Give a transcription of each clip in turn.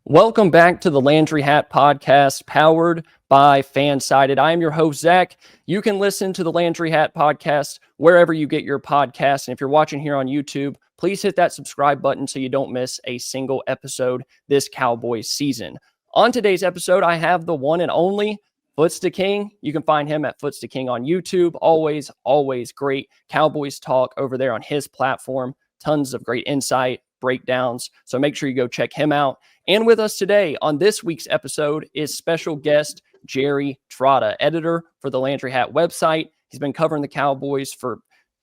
Welcome back to the Landry Hat podcast powered by FanSided. I am your host, Zach. You can listen to the Landry Hat podcast wherever you get your podcasts. And if you're watching here on YouTube, please hit that subscribe button so you don't miss a single episode this Cowboys season. On today's episode, I have the one and only Foots to King. You can find him at Foots to King on YouTube. Always great Cowboys talk over there on his platform. Tons of great insight, breakdowns. So make sure you go check him out. And with us today on this week's episode is special guest Jerry Trotta, editor for the Landry Hat website. He's been covering the Cowboys for a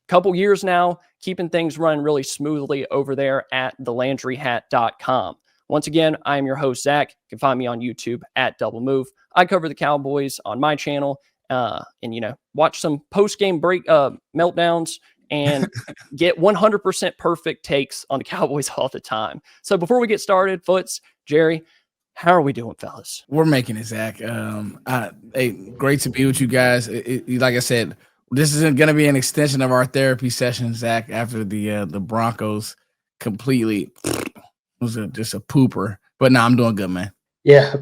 couple years now, keeping things running really smoothly over there at thelandryhat.com. Once again, I am your host, Zach. You can find me on YouTube at Double Move. I cover the Cowboys on my channel and watch some post-game meltdowns and get 100% perfect takes on the Cowboys all the time. So before we get started, Foots, Jerry, how are we doing, fellas? We're making it, Zach. Great to be with you guys. Like I said, this isn't going to be an extension of our therapy session, Zach, after the Broncos completely was just a pooper. But no, I'm doing good, man. Yeah.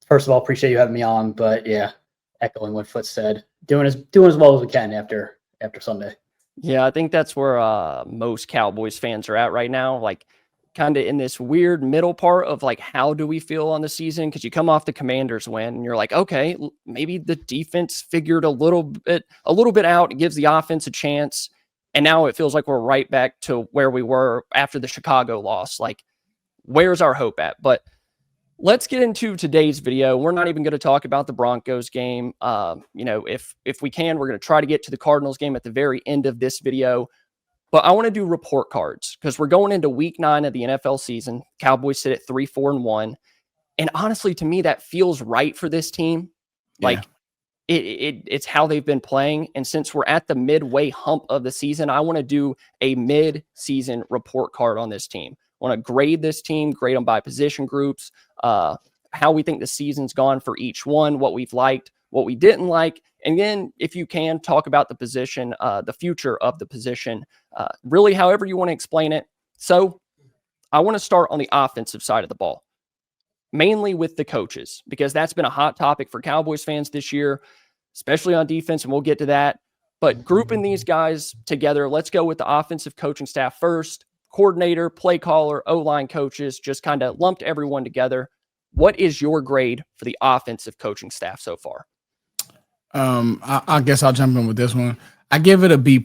First of all, appreciate you having me on. But yeah, echoing what Foots said, doing as well as we can after Sunday. Yeah, I think that's where most Cowboys fans are at right now. Like, kind of in this weird middle part of like, how do we feel on the season? Because you come off the Commanders win and you're like, okay, maybe the defense figured a little bit out. It gives the offense a chance. And now it feels like we're right back to where we were after the Chicago loss. Like, where's our hope at? But let's get into today's video. We're not even going to talk about the Broncos game. If we can, we're going to try to get to the Cardinals game at the very end of this video. But I want to do report cards because we're going into week 9 of the NFL season. Cowboys sit at 3-4-1. And honestly, to me, that feels right for this team. Like, it's how they've been playing. And since we're at the midway hump of the season, I want to do a mid-season report card on this team. I want to grade this team, grade them by position groups, how we think the season's gone for each one, what we've liked, what we didn't like. And then if you can talk about the position, the future of the position, really however you want to explain it. So I want to start on the offensive side of the ball, mainly with the coaches, because that's been a hot topic for Cowboys fans this year, especially on defense. And we'll get to that. But grouping these guys together, let's go with the offensive coaching staff first. Coordinator, play caller, O-line coaches, just kind of lumped everyone together. What is your grade for the offensive coaching staff so far? I guess I'll jump in with this one. I give it a B+.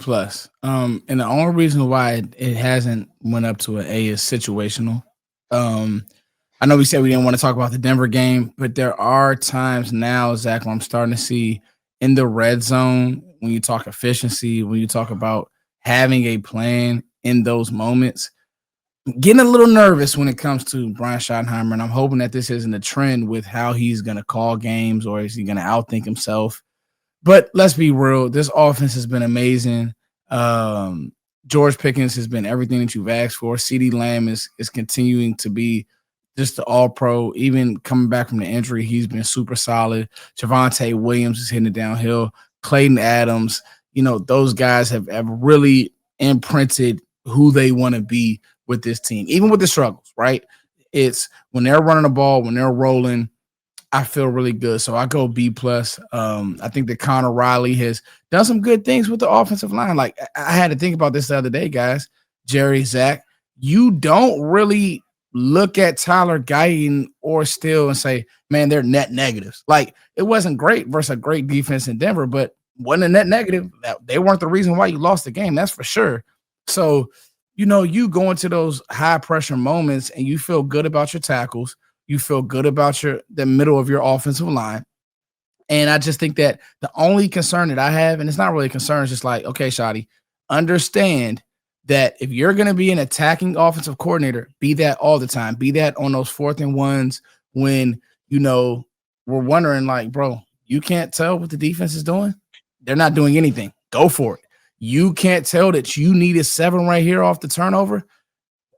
And the only reason why it hasn't went up to an A is situational. I know we said we didn't want to talk about the Denver game, but there are times now, Zach, when I'm starting to see in the red zone, when you talk efficiency, when you talk about having a plan in those moments, getting a little nervous when it comes to Brian Schottenheimer, and I'm hoping that this isn't a trend with how he's going to call games or is he going to outthink himself. But let's be real, this offense has been amazing. George Pickens has been everything that you've asked for. Ceedee Lamb is continuing to be just the all-pro. Even coming back from the injury, he's been super solid. Javonte Williams is hitting it downhill. Clayton Adams, those guys have really imprinted who they want to be with this team, even with the struggles, right? It's when they're running the ball, when they're rolling, I feel really good. So I go B+. I think that Connor Riley has done some good things with the offensive line. Like, I had to think about this the other day, guys. Jerry, Zach, you don't really look at Tyler Guyton or Steele and say, man, they're net negatives. Like, it wasn't great versus a great defense in Denver, but wasn't a net negative. They weren't the reason why you lost the game. That's for sure. So, you go into those high pressure moments and you feel good about your tackles. You feel good about the middle of your offensive line. And I just think that the only concern that I have, and it's not really a concern, it's just like, okay, Shotty, understand that if you're going to be an attacking offensive coordinator, be that all the time. Be that on those 4th and 1s when, we're wondering like, bro, you can't tell what the defense is doing. They're not doing anything. Go for it. You can't tell that you need a 7 right here off the turnover.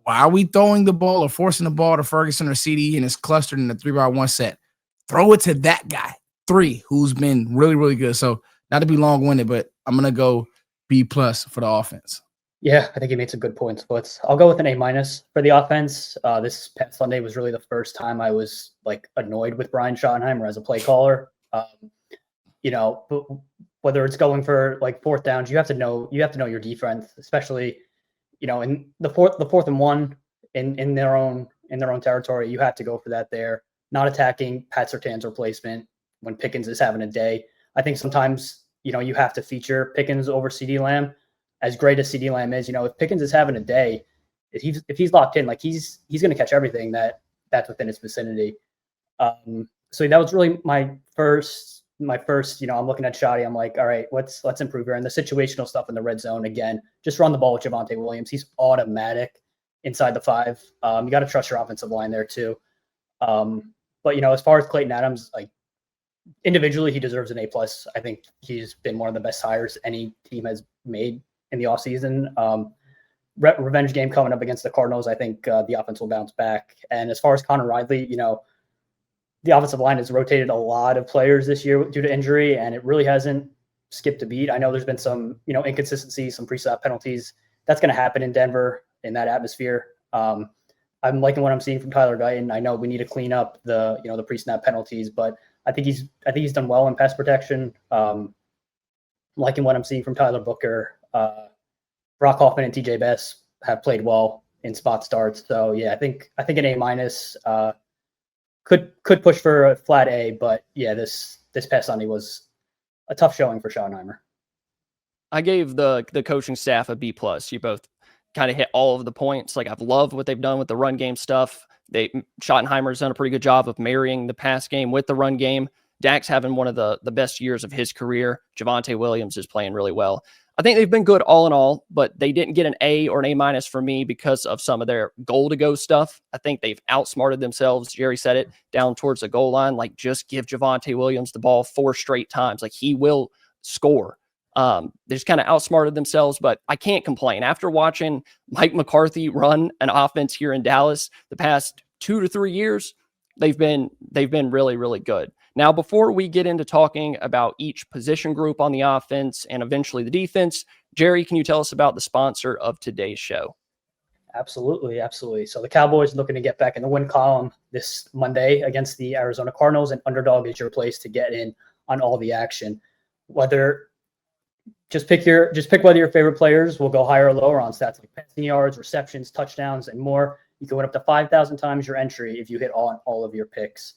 Why are we throwing the ball or forcing the ball to Ferguson or CD and it's clustered in the 3-by-1 set? Throw it to that guy, 3, who's been really, really good. So not to be long-winded, but I'm going to go B+ for the offense. Yeah, I think he made some good points, but I'll go with an A- for the offense. This past Sunday was really the first time I was like annoyed with Brian Schottenheimer as a play caller. Whether it's going for like fourth downs, you have to know your defense, especially in the fourth and one in their own territory. You have to go for that there. Not attacking Pat Surtain's replacement when Pickens is having a day. I think sometimes you have to feature Pickens over Ceedee Lamb. As great as Ceedee Lamb is, if Pickens is having a day, if he's locked in, like he's going to catch everything that's within his vicinity. So that was really my first. I'm looking at Shoddy. I'm like, all right, let's improve here. And the situational stuff in the red zone again, just run the ball with Javonte Williams. He's automatic inside the 5. You got to trust your offensive line there too. But as far as Clayton Adams, like individually, he deserves an A+. I think he's been one of the best hires any team has made in the offseason. Revenge game coming up against the Cardinals. I think the offense will bounce back. And as far as Connor Riley, the offensive line has rotated a lot of players this year due to injury, and it really hasn't skipped a beat. I know there's been some, inconsistencies, some pre-snap penalties. That's going to happen in Denver in that atmosphere. I'm liking what I'm seeing from Tyler Guyton. I know we need to clean up the pre-snap penalties, but I think he's done well in pass protection. Liking what I'm seeing from Tyler Booker. Brock Hoffman and TJ Bess have played well in spot starts. So yeah, I think an A-. Could push for a flat A, but yeah, this past Sunday was a tough showing for Schottenheimer. I gave the coaching staff a B+. You both kind of hit all of the points. Like, I've loved what they've done with the run game stuff. Schottenheimer's done a pretty good job of marrying the pass game with the run game. Dak's having one of the best years of his career. Javonte Williams is playing really well. I think they've been good all in all, but they didn't get an A or an A- for me because of some of their goal-to-go stuff. I think they've outsmarted themselves. Jerry said it, down towards the goal line. Like, just give Javonte Williams the ball 4 straight times. Like, he will score. They just kind of outsmarted themselves, but I can't complain. After watching Mike McCarthy run an offense here in Dallas the past 2 to 3 years, they've been really, really good. Now, before we get into talking about each position group on the offense and eventually the defense, Jerry, can you tell us about the sponsor of today's show? Absolutely. So the Cowboys looking to get back in the win column this Monday against the Arizona Cardinals, and Underdog is your place to get in on all the action. Just pick whether your favorite players will go higher or lower on stats like passing yards, receptions, touchdowns, and more. You can win up to 5,000 times your entry if you hit all of your picks.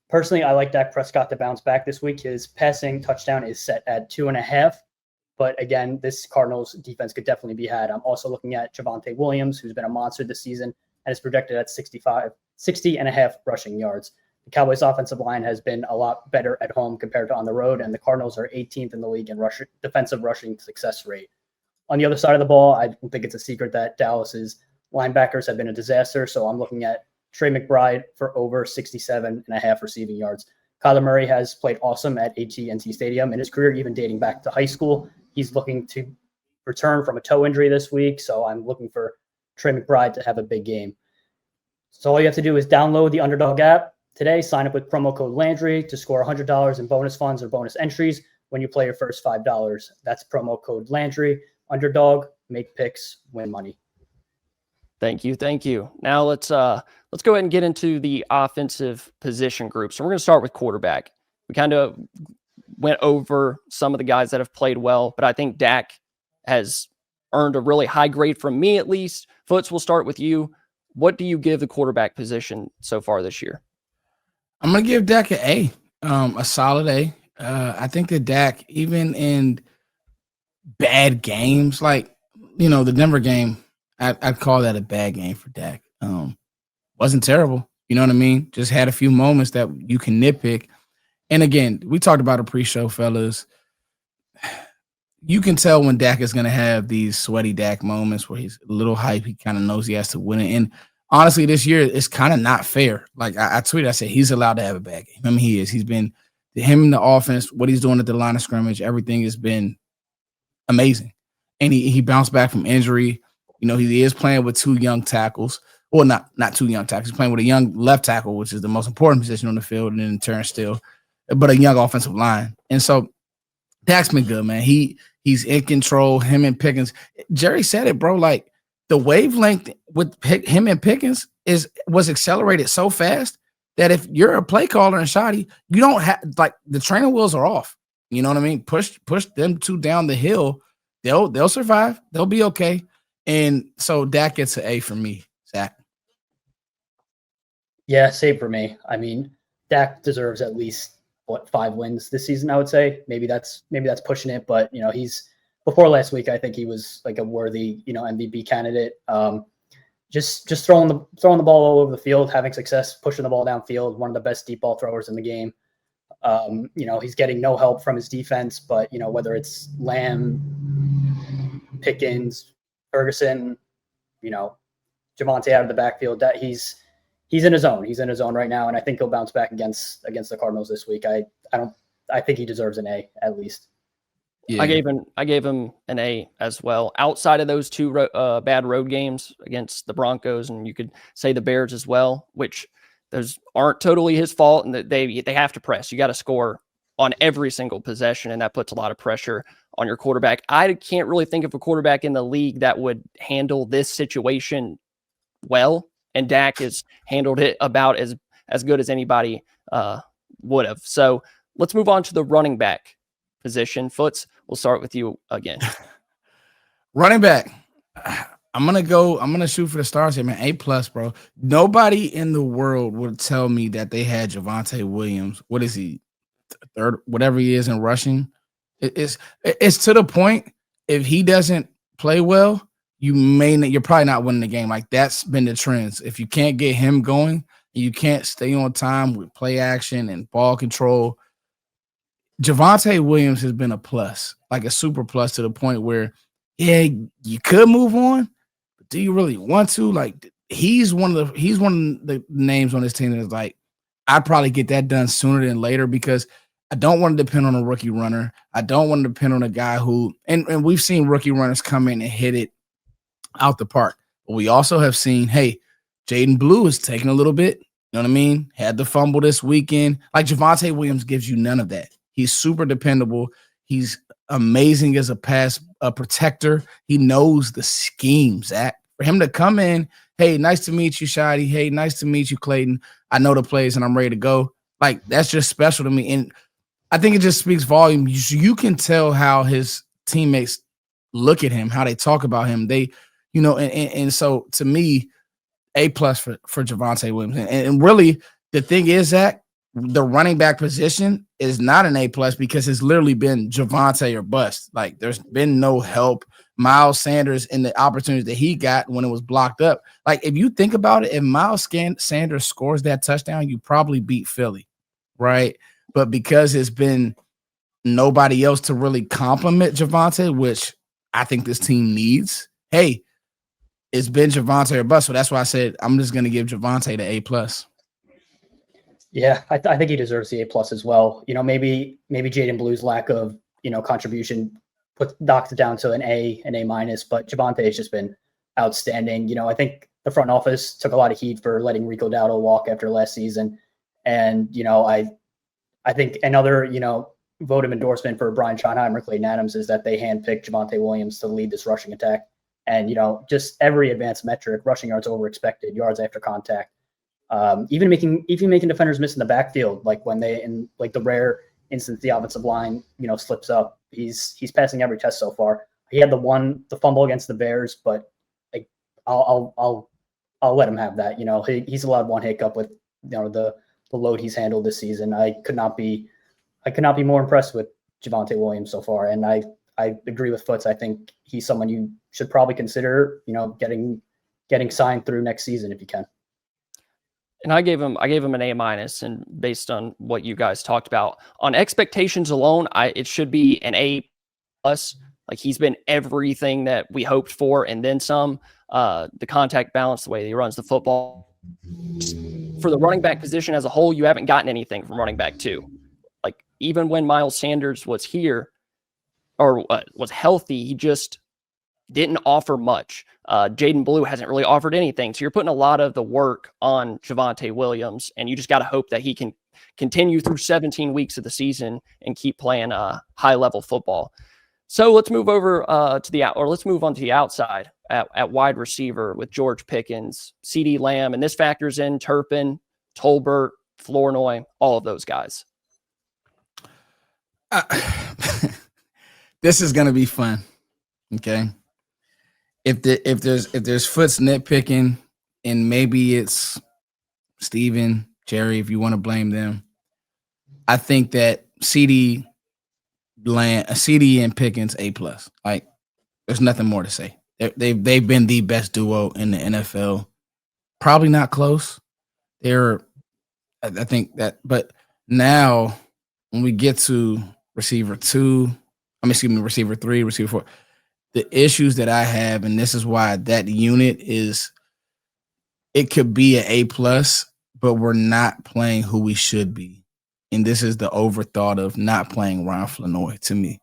Personally, I like Dak Prescott to bounce back this week. His passing touchdown is set at 2.5. But again, this Cardinals defense could definitely be had. I'm also looking at Javonte Williams, who's been a monster this season and is projected at 60.5 rushing yards. The Cowboys offensive line has been a lot better at home compared to on the road, and the Cardinals are 18th in the league in defensive rushing success rate. On the other side of the ball, I don't think it's a secret that Dallas's linebackers have been a disaster, so I'm looking at Trey McBride for over 67.5 receiving yards. Kyler Murray has played awesome at AT&T Stadium in his career, even dating back to high school. He's looking to return from a toe injury this week, so I'm looking for Trey McBride to have a big game. So all you have to do is download the Underdog app today, sign up with promo code Landry to score $100 in bonus funds or bonus entries when you play your first $5. That's promo code Landry. Underdog, make picks, win money. Thank you. Now let's go ahead and get into the offensive position groups. So we're going to start with quarterback. We kind of went over some of the guys that have played well, but I think Dak has earned a really high grade from me, at least. Foots, we'll start with you. What do you give the quarterback position so far this year? I'm going to give Dak an A, a solid A. I think that Dak, even in bad games, like, the Denver game, I'd call that a bad game for Dak. Wasn't terrible. You know what I mean? Just had a few moments that you can nitpick. And again, we talked about a pre-show, fellas. You can tell when Dak is going to have these sweaty Dak moments where he's a little hype. He kind of knows he has to win it. And honestly, this year, it's kind of not fair. Like I tweeted, I said, he's allowed to have a bad game. I mean, he is. He's been him in the offense, what he's doing at the line of scrimmage, everything has been amazing. And he bounced back from injury. He is playing with 2 young tackles. Well, not 2 young tackles. He's playing with a young left tackle, which is the most important position on the field, and then in turn still, but a young offensive line. And so Dak's been good, man. He's in control. Him and Pickens. Jerry said it, bro. Like the wavelength with him and Pickens was accelerated so fast that if you're a play caller and Shoddy, you don't have like the training wheels are off. You know what I mean? Push them two down the hill. They'll survive. They'll be okay. And so Dak gets an A for me, Zach. Yeah, same for me. I mean, Dak deserves at least 5 wins this season, I would say. Maybe that's pushing it, but he's before last week, I think he was like a worthy, MVP candidate. Just throwing the ball all over the field, having success, pushing the ball downfield, one of the best deep ball throwers in the game. He's getting no help from his defense, but whether it's Lamb, Pickens, Ferguson, Javonte out of the backfield, that he's in his zone. He's in his zone right now, and I think he'll bounce back against the Cardinals this week. I think he deserves an A at least. Yeah. I gave him an A as well. Outside of those 2 bad road games against the Broncos, and you could say the Bears as well, which those aren't totally his fault, and that they have to press. You got to score on every single possession, and that puts a lot of pressure on your quarterback. I can't really think of a quarterback in the league that would handle this situation well, and Dak has handled it about as good as anybody would have. So let's move on to the running back position. Foots, we'll start with you again. Running back. I'm gonna shoot for the stars here, man. A+, bro. Nobody in the world would tell me that they had Javonte Williams. What is he? Third, whatever he is in rushing. It's to the point, if he doesn't play well, you're probably not winning the game. Like that's been the trends. If you can't get him going, you can't stay on time with play action and ball control. Javonte Williams has been a plus, like a super plus, to the point where, yeah, you could move on, but do you really want to? Like he's one of the names on this team that's like, I'd probably get that done sooner than later, because I don't want to depend on a rookie runner. I don't want to depend on a guy who, and we've seen rookie runners come in and hit it out the park. But we also have seen, hey, Jaden Blue is taking a little bit. You know what I mean? Had the fumble this weekend. Like Javonte Williams gives you none of that. He's super dependable. He's amazing as a pass protector. He knows the scheme, Zach. For him to come in, hey, nice to meet you, Shadi. Hey, nice to meet you, Clayton. I know the plays and I'm ready to go. Like, that's just special to me. And I think it just speaks volume. You can tell how his teammates look at him, how they talk about him. They, and so to me, A+ for Javonte Williams. And really, the thing is, Zach, the running back position is not an A+ because it's literally been Javonte or bust. Like there's been no help. Miles Sanders and the opportunities that he got when it was blocked up. Like if you think about it, if Miles Sanders scores that touchdown, you probably beat Philly, right? But because it's been nobody else to really compliment Javonte, which I think this team needs, hey, it's been Javonte or bust. So that's why I said I'm just going to give Javonte the A+. Yeah, I think he deserves the A+ as well. Maybe Jaden Blue's lack of contribution knocks it down to an A, an A-, but Javonte has just been outstanding. I think the front office took a lot of heat for letting Rico Dowdle walk after last season, and I think another vote of endorsement for Brian Schottenheimer, Clayton Adams, is that they handpicked Javonte Williams to lead this rushing attack, and just every advanced metric, rushing yards over expected, yards after contact. Even making defenders miss in the backfield, like when they, in like the rare instance the offensive line slips up, he's passing every test so far. He had the fumble against the Bears, but I'll let him have that. He's allowed one hiccup with the load he's handled this season. I could not be more impressed with Javonte Williams so far, and I agree with Foots. I think he's someone you should probably consider getting signed through next season if you can. And I gave him an A-, and based on what you guys talked about on expectations alone, it should be an A+. Like he's been everything that we hoped for and then some. The contact balance, the way he runs the football. For the running back position as a whole, you haven't gotten anything from running back 2. Like even when Miles Sanders was here or was healthy, he just didn't offer much. Jaden Blue hasn't really offered anything. So you're putting a lot of the work on Javonte Williams, and you just got to hope that he can continue through 17 weeks of the season and keep playing high-level football. So let's move over let's move on to the outside at wide receiver with George Pickens, Ceedee Lamb, and this factors in Turpin, Tolbert, Flournoy, all of those guys. This is gonna be fun. Okay. If there's Foots nitpicking, and maybe it's Steven, Jerry, if you want to blame them, I think that Ceedee and Pickens A+. Like, there's nothing more to say. They've been the best duo in the NFL. Probably not close. I think that, but now when we get to receiver 3, receiver 4, the issues that I have, and this is why that unit it could be an A+, but we're not playing who we should be. And this is the overthought of not playing Ron Flournoy to me.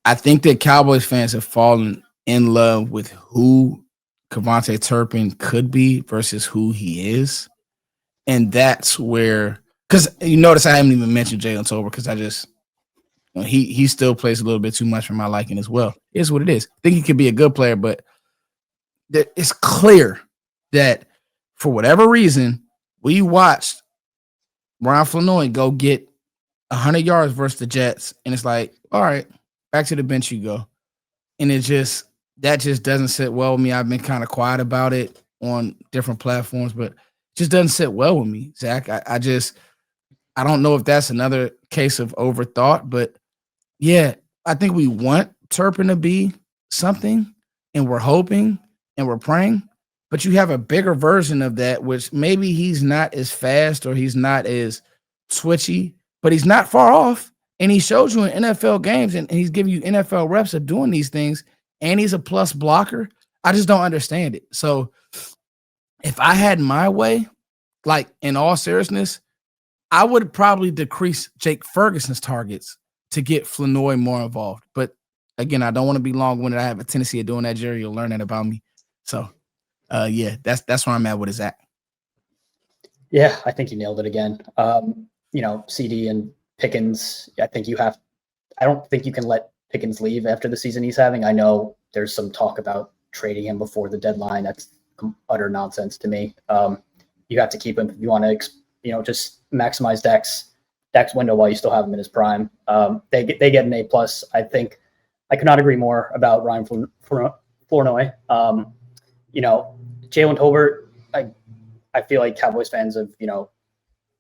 I think that Cowboys fans have fallen in love with who Kevontae Turpin could be versus who he is. And that's where, because you notice I haven't even mentioned Jalen Tolbert because I just, he still plays a little bit too much for my liking as well. It is what it is. I think he could be a good player, but it's clear that for whatever reason, we watched Ron Flournoy go get 100 yards versus the Jets, and it's like, all right, back to the bench you go. And that just doesn't sit well with me. I've been kind of quiet about it on different platforms, but it just doesn't sit well with me, Zach. I don't know if that's another case of overthought, but yeah, I think we want Turpin to be something, and we're hoping and we're praying, but you have a bigger version of that, which maybe he's not as fast or he's not as twitchy, but he's not far off. And he shows you in NFL games, and he's giving you NFL reps of doing these things, and he's a plus blocker. I just don't understand it. So if I had my way, like in all seriousness, I would probably decrease Jake Ferguson's targets to get Flournoy more involved. But again, I don't want to be long-winded. I have a tendency of doing that, Jerry. You'll learn that about me. So yeah, that's where I'm at with his at. Yeah, I think you nailed it again. Ceedee and Pickens, I don't think you can let Pickens leave after the season he's having. I know there's some talk about trading him before the deadline. That's utter nonsense to me. You have to keep him if you want to, just maximize Dak's window while you still have him in his prime. They get an A+. I think I could not agree more about Ryan Flournoy. Jalen Tolbert, I feel like Cowboys fans have,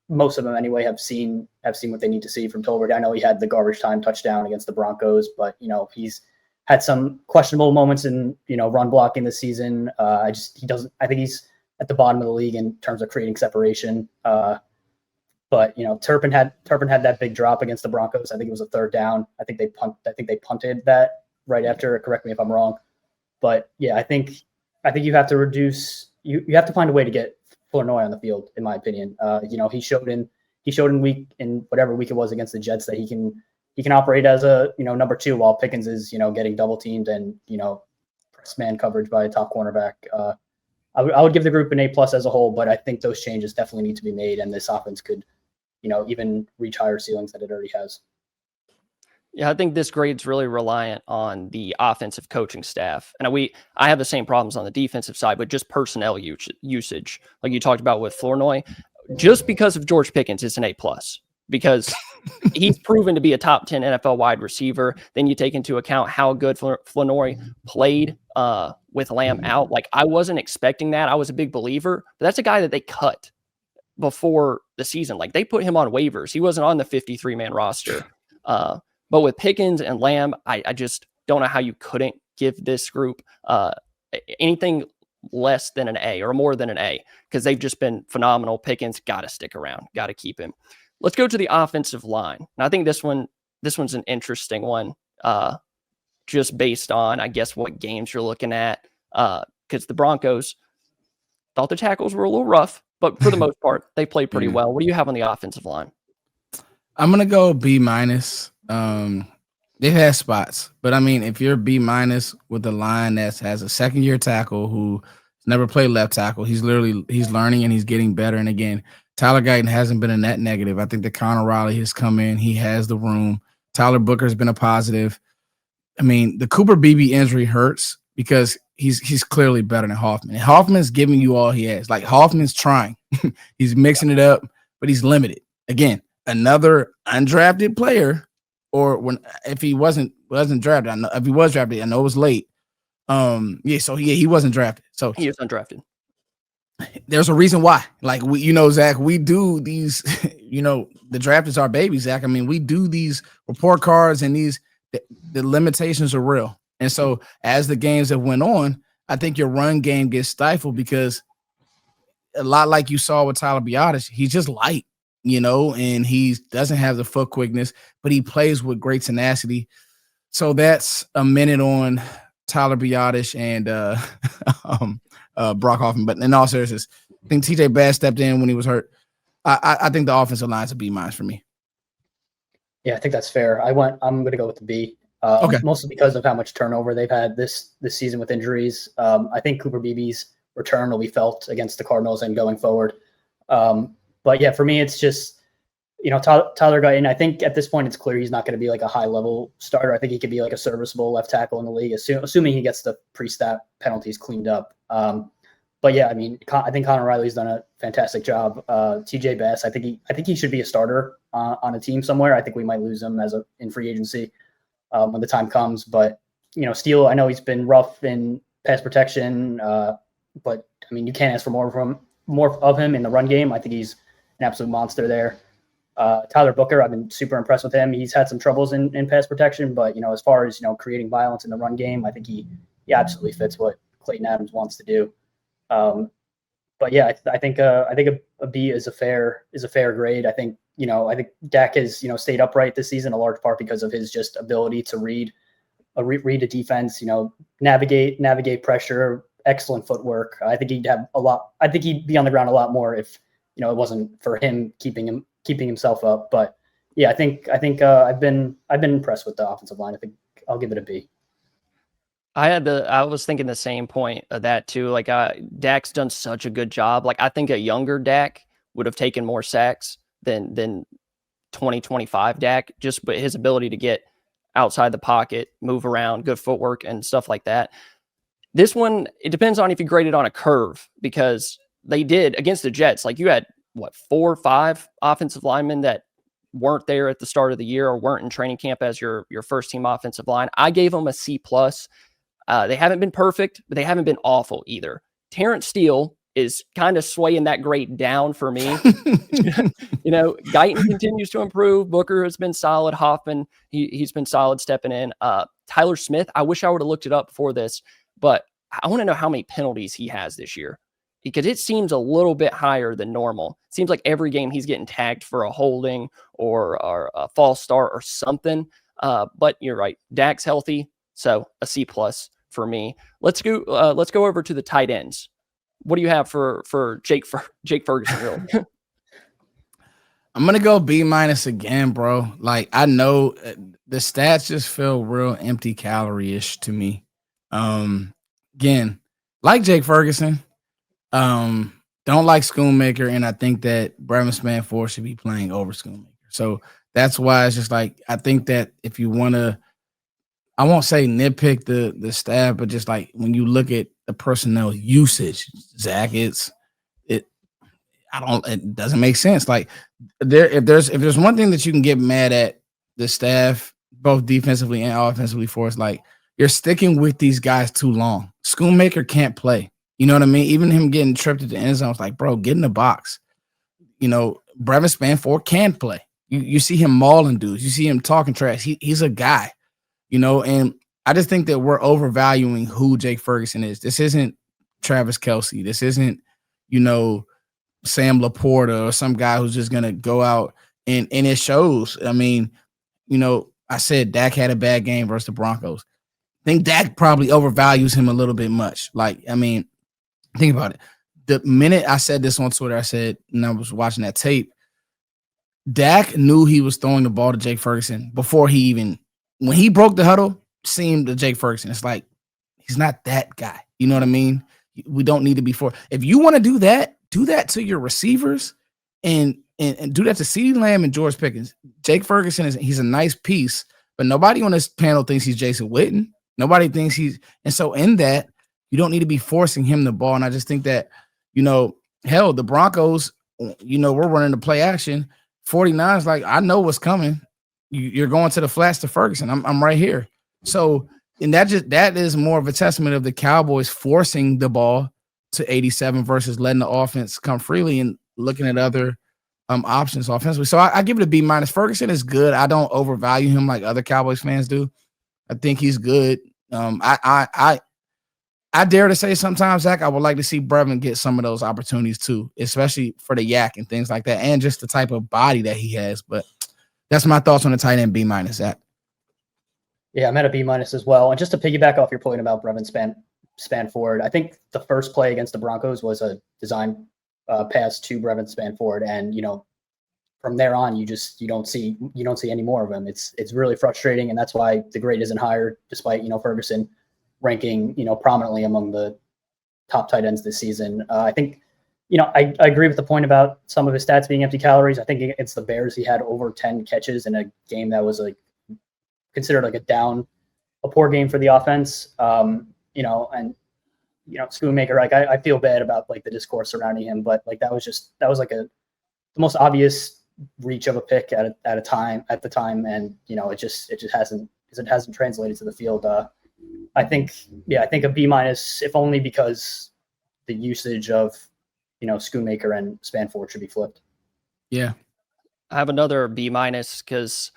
most of them anyway, have seen what they need to see from Tolbert. I know he had the garbage time touchdown against the Broncos, but he's had some questionable moments in run blocking this season. I think he's at the bottom of the league in terms of creating separation. But Turpin had that big drop against the Broncos. I think it was a third down. I think they punted that right after. Correct me if I'm wrong. But yeah, I think you have to reduce. You have to find a way to get Flournoy on the field, in my opinion. He showed in whatever week it was against the Jets that he can operate as a number 2 while Pickens is getting double teamed and press man coverage by a top cornerback. I would give the group an A+ as a whole, but I think those changes definitely need to be made, and this offense could even reach higher ceilings than it already has. Yeah, I think this grade's really reliant on the offensive coaching staff. And I have the same problems on the defensive side, but just personnel usage, like you talked about with Flournoy, just because of George Pickens, it's an A+, because he's proven to be a top 10 NFL wide receiver. Then you take into account how good Flournoy played with Lamb out. Like, I wasn't expecting that. I was a big believer, but that's a guy that they cut before the season. Like, they put him on waivers. He wasn't on the 53-man roster. But with Pickens and Lamb, I just don't know how you couldn't give this group anything less than an A or more than an A, because they've just been phenomenal. Pickens got to stick around, got to keep him. Let's go to the offensive line. And I think this one's an interesting one, just based on, I guess, what games you're looking at, because the Broncos thought the tackles were a little rough, but for the most part, they played pretty well. What do you have on the offensive line? I'm going to go B-. They've had spots, but I mean, if you're B- with a line that has a second-year tackle who never played left tackle, he's learning and he's getting better. And again, Tyler Guyton hasn't been a net negative. I think that Connor Riley has come in. He has the room. Tyler Booker has been a positive. I mean, the Cooper Beebe injury hurts because he's clearly better than Hoffman. And Hoffman's giving you all he has. Like, Hoffman's trying. He's mixing it up, but he's limited. Again, another undrafted player, or if he wasn't drafted, I know if he was drafted, I know it was late. He wasn't drafted. So he is undrafted. There's a reason why. Like, Zach, we do these, the draft is our baby, Zach. I mean, we do these report cards and the limitations are real. And so as the games have went on, I think your run game gets stifled because a lot like you saw with Tyler Biotish, he's just light, and he doesn't have the foot quickness, but he plays with great tenacity. So that's a minute on Tyler Biotish and Brock Hoffman. But in all seriousness, I think TJ Bass stepped in when he was hurt. I think the offensive line's a B- for me. Yeah, I think that's fair. I'm going to go with the B. Okay. Mostly because of how much turnover they've had this season with injuries. I think Cooper Beebe's return will be felt against the Cardinals and going forward. But yeah, for me, it's just, Tyler Guyton, I think at this point it's clear he's not going to be like a high level starter. I think he could be like a serviceable left tackle in the league, assuming he gets the pre-snap penalties cleaned up. But yeah, I mean, I think Connor Riley's done a fantastic job. TJ Bass, I think he should be a starter on a team somewhere. I think we might lose him in free agency when the time comes. But Steele, I know he's been rough in pass protection, but I mean, you can't ask for more of him in the run game. I think he's an absolute monster there. Tyler Booker, I've been super impressed with him. He's had some troubles in pass protection, but as far as creating violence in the run game, I think he absolutely fits what Clayton Adams wants to do. But yeah, I think a B is a fair grade. I think Dak has stayed upright this season, a large part because of his just ability to read a defense, navigate pressure, excellent footwork. I think he'd have a lot. I think he'd be on the ground a lot more if it wasn't for him keeping himself up. But yeah, I think I've been impressed with the offensive line. I think I'll give it a B. I was thinking the same point of that too. Like, Dak's done such a good job. Like, I think a younger Dak would have taken more sacks than 2025 Dak, but his ability to get outside the pocket, move around, good footwork and stuff like that. This one, it depends on if you grade it on a curve, because they did against the Jets. Like, you had 4 or 5 offensive linemen that weren't there at the start of the year or weren't in training camp as your first team offensive line. I gave them a C+. They haven't been perfect, but they haven't been awful either. Terrence Steele is kind of swaying that grade down for me. Guyton continues to improve. Booker has been solid. Hoffman, he's been solid stepping in. Tyler Smith, I wish I would have looked it up before this, but I want to know how many penalties he has this year, because it seems a little bit higher than normal. It seems like every game he's getting tagged for a holding or a false start or something. But you're right. Dak's healthy, so a C+ for me. Let's go over to the tight ends. What do you have for Jake Ferguson? Really? I'm gonna go B- again, bro. Like, I know the stats just feel real empty calorie-ish to me. Again, like Jake Ferguson, don't like Schoonmaker, and I think that Brevin Spann-Ford should be playing over Schoonmaker. So that's why it's just like, I think that if you want to, I won't say nitpick the staff, but just like when you look at the personnel usage, Zach, it doesn't make sense. Like, if there's one thing that you can get mad at the staff, both defensively and offensively, for, is like, you're sticking with these guys too long. Schoonmaker can't play. You know what I mean? Even him getting tripped at the end zone, it's like, bro, get in the box. Brevin Spann-Ford can play. You see him mauling dudes. You see him talking trash. He's a guy. And I just think that we're overvaluing who Jake Ferguson is. This isn't Travis Kelce. This isn't, Sam Laporta or some guy who's just going to go out and it shows. I mean, I said Dak had a bad game versus the Broncos. I think Dak probably overvalues him a little bit much. Like, I mean, think about it. The minute I said this on Twitter, I said, and I was watching that tape, Dak knew he was throwing the ball to Jake Ferguson before he even when he broke the huddle, seemed to Jake Ferguson. It's like he's not that guy. You know what I mean? We don't need to be if you want to do that to your receivers and do that to Ceedee Lamb and George Pickens. Jake Ferguson he's a nice piece, but nobody on this panel thinks he's Jason Witten. Nobody thinks and so in that, you don't need to be forcing him the ball. And I just think that, hell, the Broncos, we're running the play action. 49's like, I know what's coming. You're going to the flats to Ferguson. I'm right here. So, and that is more of a testament of the Cowboys forcing the ball to 87 versus letting the offense come freely and looking at other options offensively. So I give it a B-. Ferguson is good. I don't overvalue him like other Cowboys fans do. I think he's good. I dare to say sometimes, Zach, I would like to see Brevin get some of those opportunities too, especially for the yak and things like that, and just the type of body that he has. But that's my thoughts on the tight end B-, Zach. Yeah, I'm at a B- as well. And just to piggyback off your point about Brevin Spanford, I think the first play against the Broncos was a design pass to Brevin Spanford, and from there on, you don't see any more of him. It's really frustrating, and that's why the grade isn't higher, despite Ferguson ranking prominently among the top tight ends this season. I think I agree with the point about some of his stats being empty calories. I think against the Bears, he had over 10 catches in a game that was considered a poor game for the offense. And Schoonmaker, I feel bad about the discourse surrounding him, but that was the most obvious reach of a pick at the time, and it just hasn't translated to the field. I think a B-, if only because the usage of Schoonmaker and Spanford should be flipped. Yeah, I have another B- because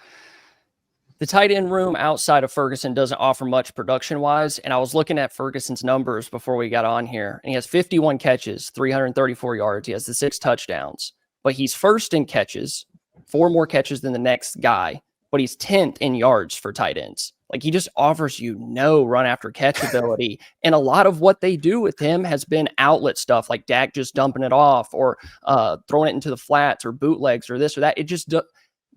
the tight end room outside of Ferguson doesn't offer much production-wise, and I was looking at Ferguson's numbers before we got on here, and he has 51 catches, 334 yards. He has the 6 touchdowns, but he's first in catches, 4 more catches than the next guy, but he's 10th in yards for tight ends. He just offers you no run after catch ability. And a lot of what they do with him has been outlet stuff, like Dak just dumping it off or throwing it into the flats or bootlegs or this or that. It just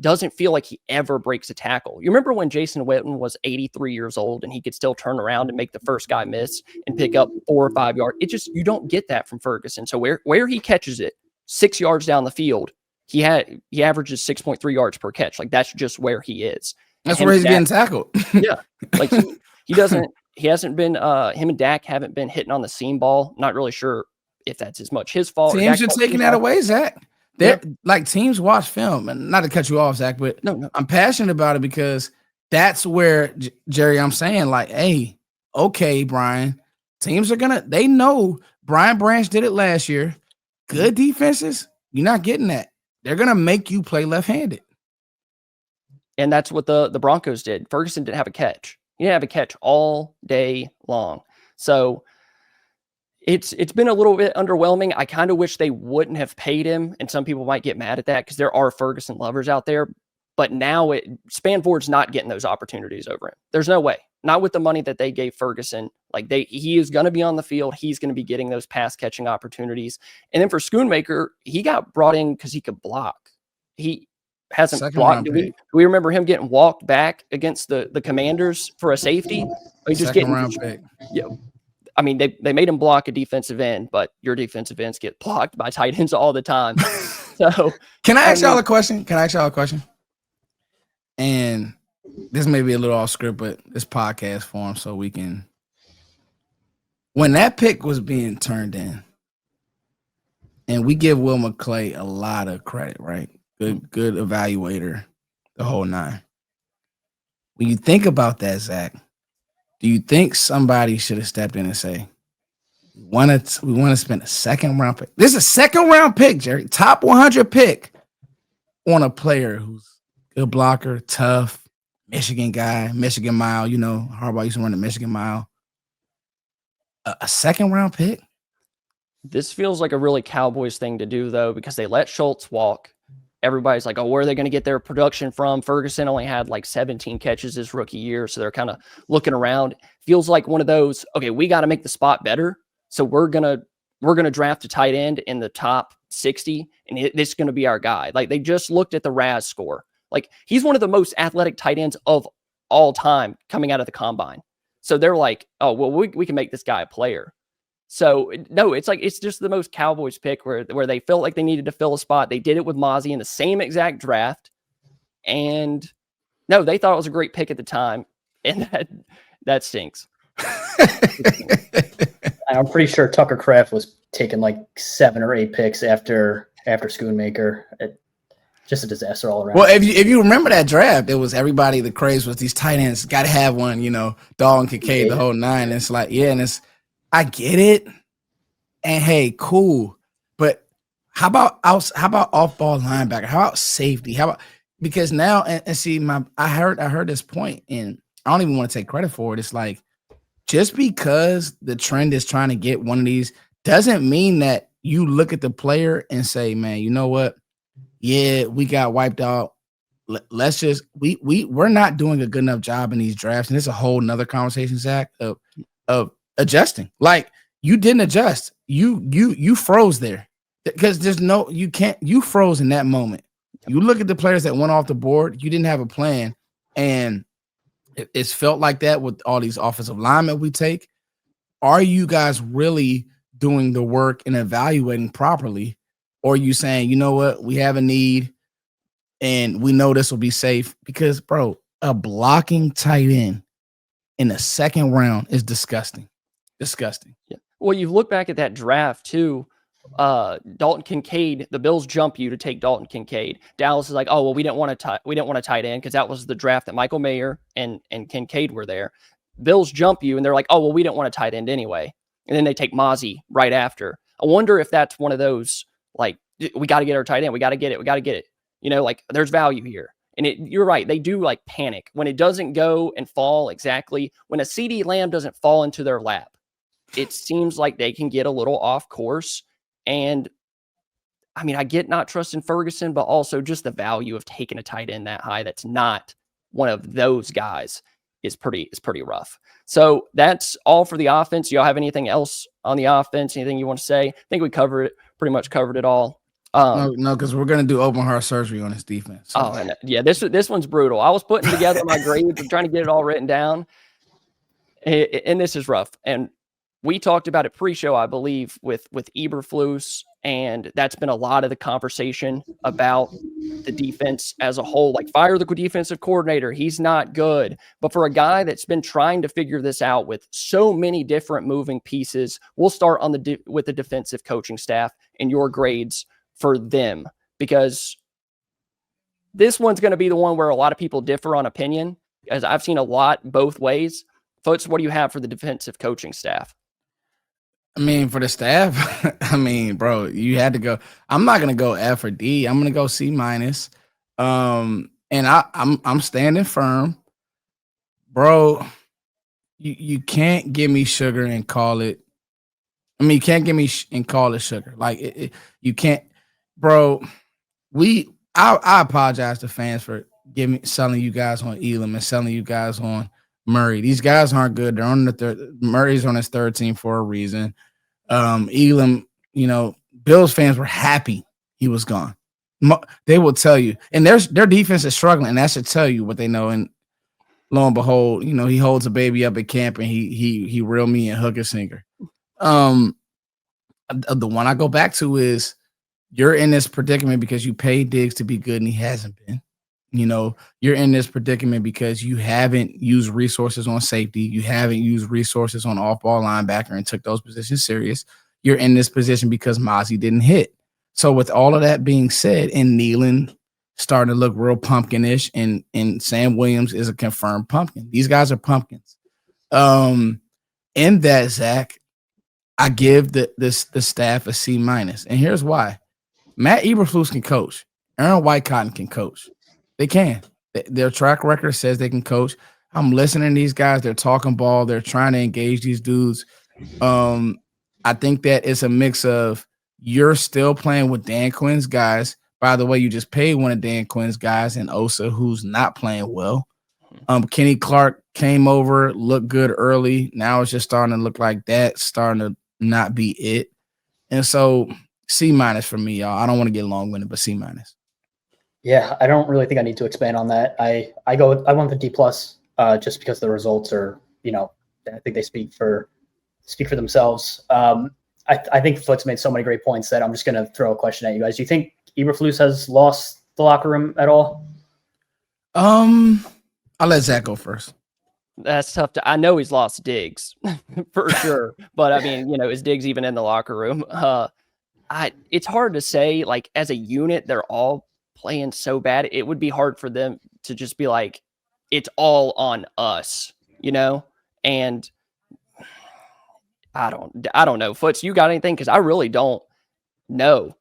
doesn't feel like he ever breaks a tackle. You remember when Jason Witten was 83 years old and he could still turn around and make the first guy miss and pick up 4 or 5 yards? You don't get that from Ferguson. So where he catches it 6 yards down the field, he averages 6.3 yards per catch. That's just where he is. That's where he's getting tackled. Yeah. He hasn't been, him and Dak haven't been hitting on the seam ball. Not really sure if that's as much his fault. Teams are taking that away, Zach. Teams watch film, and not to cut you off, Zach, but no. I'm passionate about it because that's where, Jerry, I'm saying hey, okay, Brian, teams are they know Brian Branch did it last year. Good defenses, you're not getting that. They're going to make you play left-handed. And that's what the Broncos did. Ferguson didn't have a catch. He didn't have a catch all day long. So it's been a little bit underwhelming. I kind of wish they wouldn't have paid him, and some people might get mad at that because there are Ferguson lovers out there. But now Spanford's not getting those opportunities over him. There's no way. Not with the money that they gave Ferguson. He is going to be on the field. He's going to be getting those pass catching opportunities. And then for Schoonmaker, he got brought in because he could block. He hasn't blocked. Do we remember him getting walked back against the Commanders for a safety? Second-round pick. Yeah. I mean, they made him block a defensive end, but your defensive ends get blocked by tight ends all the time. So Can I ask y'all a question? And this may be a little off script, but this podcast form so we can. When that pick was being turned in, and we give Will McClay a lot of credit, right? Good evaluator, the whole 9. When you think about that, Zach, do you think somebody should have stepped in and say, we want to spend a second-round pick? This is a second-round pick, Jerry. Top 100 pick on a player who's a good blocker, tough, Michigan guy, Michigan Mile. Harbaugh used to run the Michigan Mile. A second-round pick? This feels like a really Cowboys thing to do, though, because they let Schultz walk. Everybody's like, oh, where are they going to get their production from? Ferguson only had 17 catches his rookie year, so they're kind of looking around. Feels like one of those, okay, we got to make the spot better, so we're gonna draft a tight end in the top 60, and this is going to be our guy. They just looked at the RAS score. He's one of the most athletic tight ends of all time coming out of the combine. So they're like, oh, well, we can make this guy a player. So no, it's just the most Cowboys pick where they felt like they needed to fill a spot. They did it with Mozzie in the same exact draft. And no, they thought it was a great pick at the time. And that stinks. I'm pretty sure Tucker Kraft was taking like 7 or 8 picks after Schoonmaker. Just a disaster all around. Well, if you remember that draft, it was everybody. The craze was these tight ends got to have one. Dalton Kincaid, the whole 9. And it's like, yeah, and I get it. And hey, cool. But how about off-ball linebacker? How about safety? Because now and see I heard this point, and I don't even want to take credit for it. It's like, just because the trend is trying to get one of these doesn't mean that you look at the player and say, man, you know what? Yeah, we got wiped out. Let's just we're not doing a good enough job in these drafts. And it's a whole nother conversation, Zach, of adjusting. Like, you didn't adjust. You froze there. Because you froze in that moment. You look at the players that went off the board, you didn't have a plan. And it's felt like that with all these offensive linemen we take. Are you guys really doing the work and evaluating properly? Or are you saying, you know what, we have a need and we know this will be safe? Because, bro, a blocking tight end in the second round is disgusting. Disgusting. Yeah. Well, you look back at that draft too. Dalton Kincaid, the Bills jump you to take Dalton Kincaid. Dallas is like, oh well, we didn't want a tight end because that was the draft that Michael Mayer and Kincaid were there. Bills jump you and they're like, oh well, we didn't want a tight end anyway. And then they take Mozzie right after. I wonder if that's one of those, like, we got to get our tight end. We got to get it. Like, there's value here. And you're right. They do like panic when it doesn't go and fall exactly. When a Ceedee Lamb doesn't fall into their lap, it seems like they can get a little off course. And I mean, I get not trusting Ferguson, but also just the value of taking a tight end that high that's not one of those guys is pretty rough. So that's all for the offense. Y'all have anything else on the offense? Anything you want to say? I think we pretty much covered it all. No, because we're gonna do open heart surgery on this defense. So. Oh, and yeah, this one's brutal. I was putting together my grades and trying to get it all written down, and this is rough. And we talked about it pre-show, I believe, with Eberflus, and that's been a lot of the conversation about the defense as a whole. Like, fire the defensive coordinator. He's not good. But for a guy that's been trying to figure this out with so many different moving pieces, we'll start on with the defensive coaching staff and your grades for them, because this one's going to be the one where a lot of people differ on opinion, as I've seen a lot both ways. Folks, what do you have for the defensive coaching staff? I mean, for the staff, I mean, bro, you had to go. I'm not gonna go F or D. I'm gonna go C-. And I'm standing firm, bro. You can't give me sugar and call it. I mean, you can't give me and call it sugar. Like, you can't, bro. I apologize to fans for selling you guys on Elam and selling you guys on Murray. These guys aren't good. They're on the third. Murray's on his third team for a reason. Elam, Bills fans were happy he was gone. They will tell you, and their defense is struggling, and that should tell you what they know. And lo and behold, he holds a baby up at camp, and he reel me and hook a singer. The one I go back to is, you're in this predicament because you paid Diggs to be good and he hasn't been. You're in this predicament because you haven't used resources on safety. You haven't used resources on off-ball linebacker and took those positions serious. You're in this position because Mozzie didn't hit. So with all of that being said, and Nealon starting to look real pumpkinish, and Sam Williams is a confirmed pumpkin. These guys are pumpkins. In that, Zach, I give the staff a C-. And here's why. Matt Eberflus can coach. Aaron Whitecotton can coach. They can. Their track record says they can coach. I'm listening to these guys. They're talking ball. They're trying to engage these dudes. I think that it's a mix of, you're still playing with Dan Quinn's guys. By the way, you just paid one of Dan Quinn's guys in Osa, who's not playing well. Kenny Clark came over, looked good early. Now it's just starting to look like that's starting to not be it. And so C- for me, y'all. I don't want to get long-winded, but C-. Yeah, I don't really think I need to expand on that. I went with D+. just because the results are, I think they speak for themselves. I think Foot's made so many great points that I'm just going to throw a question at you guys. Do you think Eberflus has lost the locker room at all? I'll let Zach go first. That's tough I know he's lost Diggs for sure. But I mean, is Diggs even in the locker room? It's hard to say. Like, as a unit, they're all playing so bad. It would be hard for them to just be like, it's all on us, And I don't know. Foots, you got anything? Because I really don't know.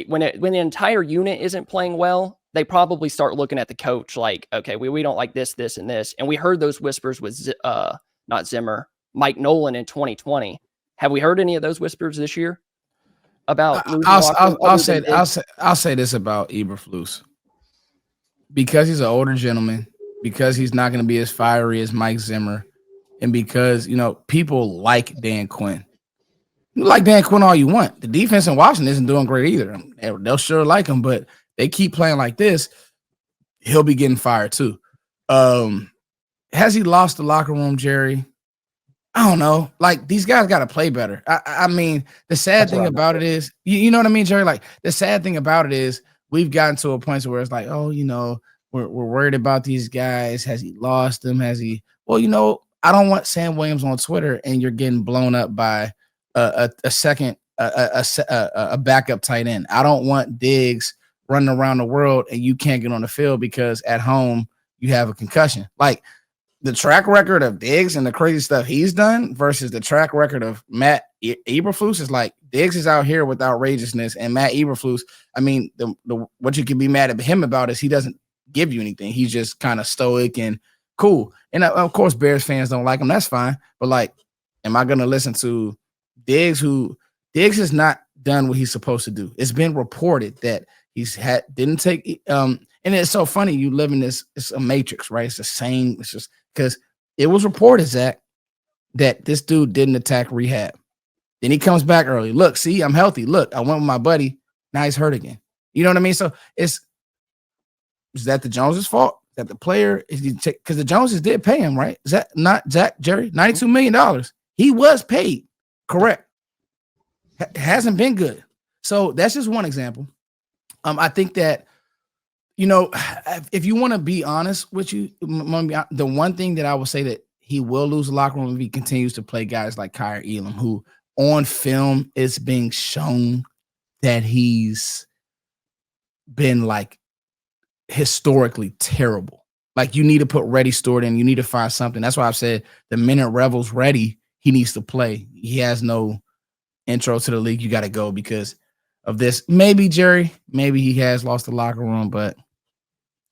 When the entire unit isn't playing well, they probably start looking at the coach like, okay, we don't like this, this, and this. And we heard those whispers with not Zimmer, Mike Nolan in 2020. Have we heard any of those whispers this year about losing? I'll say this about Eberflus. Because he's an older gentleman, because he's not going to be as fiery as Mike Zimmer, and because people like Dan Quinn. You like Dan Quinn all you want. The defense in Washington isn't doing great either. They'll sure like him, but they keep playing like this, he'll be getting fired too. Has he lost the locker room, Jerry? I don't know. Like, these guys got to play better. I mean, the sad thing about it is, you know what I mean, Jerry? Like, the sad thing about it is we've gotten to a point where it's like, oh, we're worried about these guys. Has he lost them? Has he? Well, I don't want Sam Williams on Twitter and you're getting blown up by a backup tight end. I don't want Diggs running around the world and you can't get on the field because at home you have a concussion. Like, the track record of Diggs and the crazy stuff he's done versus the track record of Matt Eberflus is like, Diggs is out here with outrageousness, and Matt Eberflus, I mean, the what you can be mad at him about is he doesn't give you anything. He's just kind of stoic and cool. And of course, Bears fans don't like him. That's fine. But like, am I going to listen to Diggs, who Diggs has not done what he's supposed to do? It's been reported that didn't take and it's so funny. You live in this, it's a matrix, right? It's the same. It's just because it was reported, Zach, that this dude didn't attack rehab. Then he comes back early. Look, see, I'm healthy. Look, I went with my buddy. Now he's hurt again. You know what I mean? So is that the Joneses' fault? Is that the player? Because the Joneses did pay him, right? Is that not Zach, Jerry? $92 million. He was paid. Correct. Hasn't been good. So that's just one example. I think that, if you want to be honest with you, the one thing that I will say that he will lose the locker room if he continues to play guys like Kyer Elam, who on film is being shown that he's been like historically terrible. Like, you need to put ready stored in. You need to find something. That's why I've said the minute Rebel's ready, he needs to play. He has no intro to the league. You got to go because of this. Maybe, Jerry, maybe he has lost the locker room, but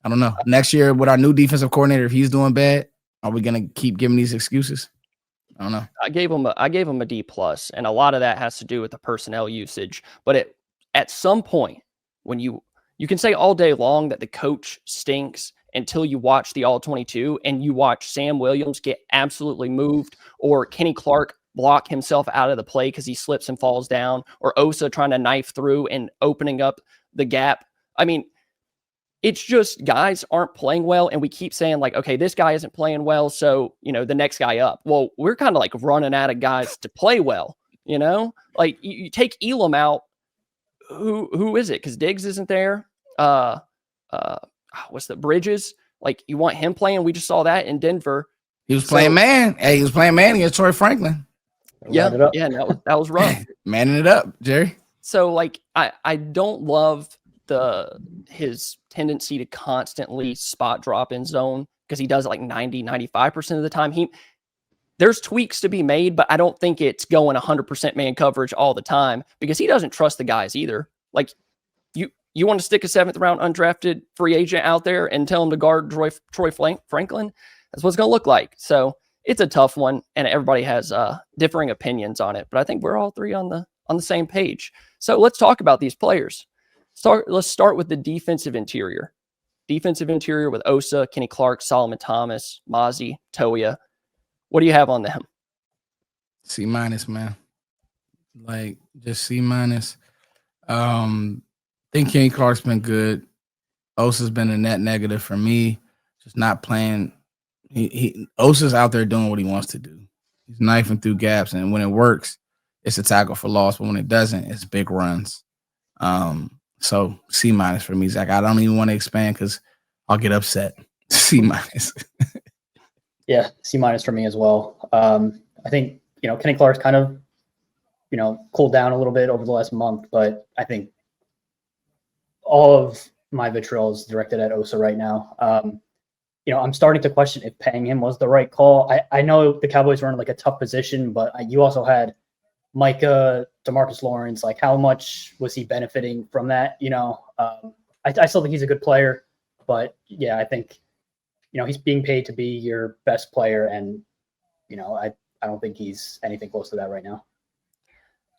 I don't know. Next year with our new defensive coordinator, if he's doing bad, are we going to keep giving these excuses? I don't know. I gave him a D+, and a lot of that has to do with the personnel usage. But at some point, when you can say all day long that the coach stinks until you watch the All-22 and you watch Sam Williams get absolutely moved, or Kenny Clark block himself out of the play because he slips and falls down, or Osa trying to knife through and opening up the gap. I mean, it's just guys aren't playing well, and we keep saying like, okay, this guy isn't playing well, so the next guy up. Well, we're kind of like running out of guys to play well. Like you take Elam out, who is it? Because Diggs isn't there. What's the Bridges? Like, you want him playing? We just saw that in Denver. He was playing man. Hey, he was playing man against Troy Franklin. Yeah, that was rough. Manning it up, Jerry. So like, I don't love his tendency to constantly spot drop in zone, because he does it like 95% of the time. There's tweaks to be made, but I don't think it's going 100% man coverage all the time, because he doesn't trust the guys either. Like, you want to stick a 7th round undrafted free agent out there and tell him to guard Troy Franklin? That's what it's going to look like. So it's a tough one, and everybody has differing opinions on it, but I think we're all three on the same page. So let's talk about these players. Let's start with the defensive interior. Defensive interior with Osa, Kenny Clark, Solomon Thomas, Mozzie, Toya. What do you have on them? C-, man. Like, just C-. I think Kenny Clark's been good. Osa's been a net negative for me. Just not playing Osa's out there doing what he wants to do. He's knifing through gaps, and when it works, it's a tackle for loss. But when it doesn't, it's big runs. So C- for me, Zach. I don't even want to expand because I'll get upset. C-. Yeah, C- for me as well. I think, Kenny Clark's kind of, cooled down a little bit over the last month, but I think all of my vitriol is directed at Osa right now. I'm starting to question if paying him was the right call. I know the Cowboys were in like a tough position, but you also had Micah, DeMarcus Lawrence. Like, how much was he benefiting from that? I still think he's a good player, but yeah, I think, he's being paid to be your best player, and I don't think he's anything close to that right now.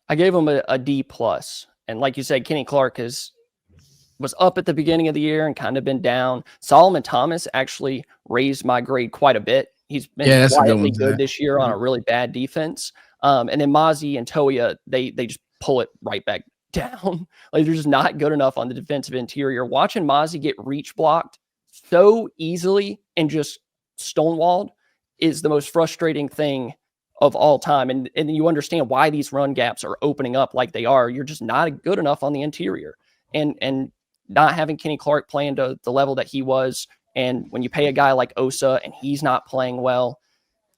I gave him a D plus, and like you said, Kenny Clark was up at the beginning of the year and kind of been down. Solomon Thomas actually raised my grade quite a bit. He's been quietly good this year on a really bad defense. And then Mozzie and Toya, they just pull it right back down. Like, they're just not good enough on the defensive interior. Watching Mozzie get reach blocked so easily and just stonewalled is the most frustrating thing of all time. And you understand why these run gaps are opening up like they are. You're just not good enough on the interior. And not having Kenny Clark playing to the level that he was, and when you pay a guy like Osa and he's not playing well,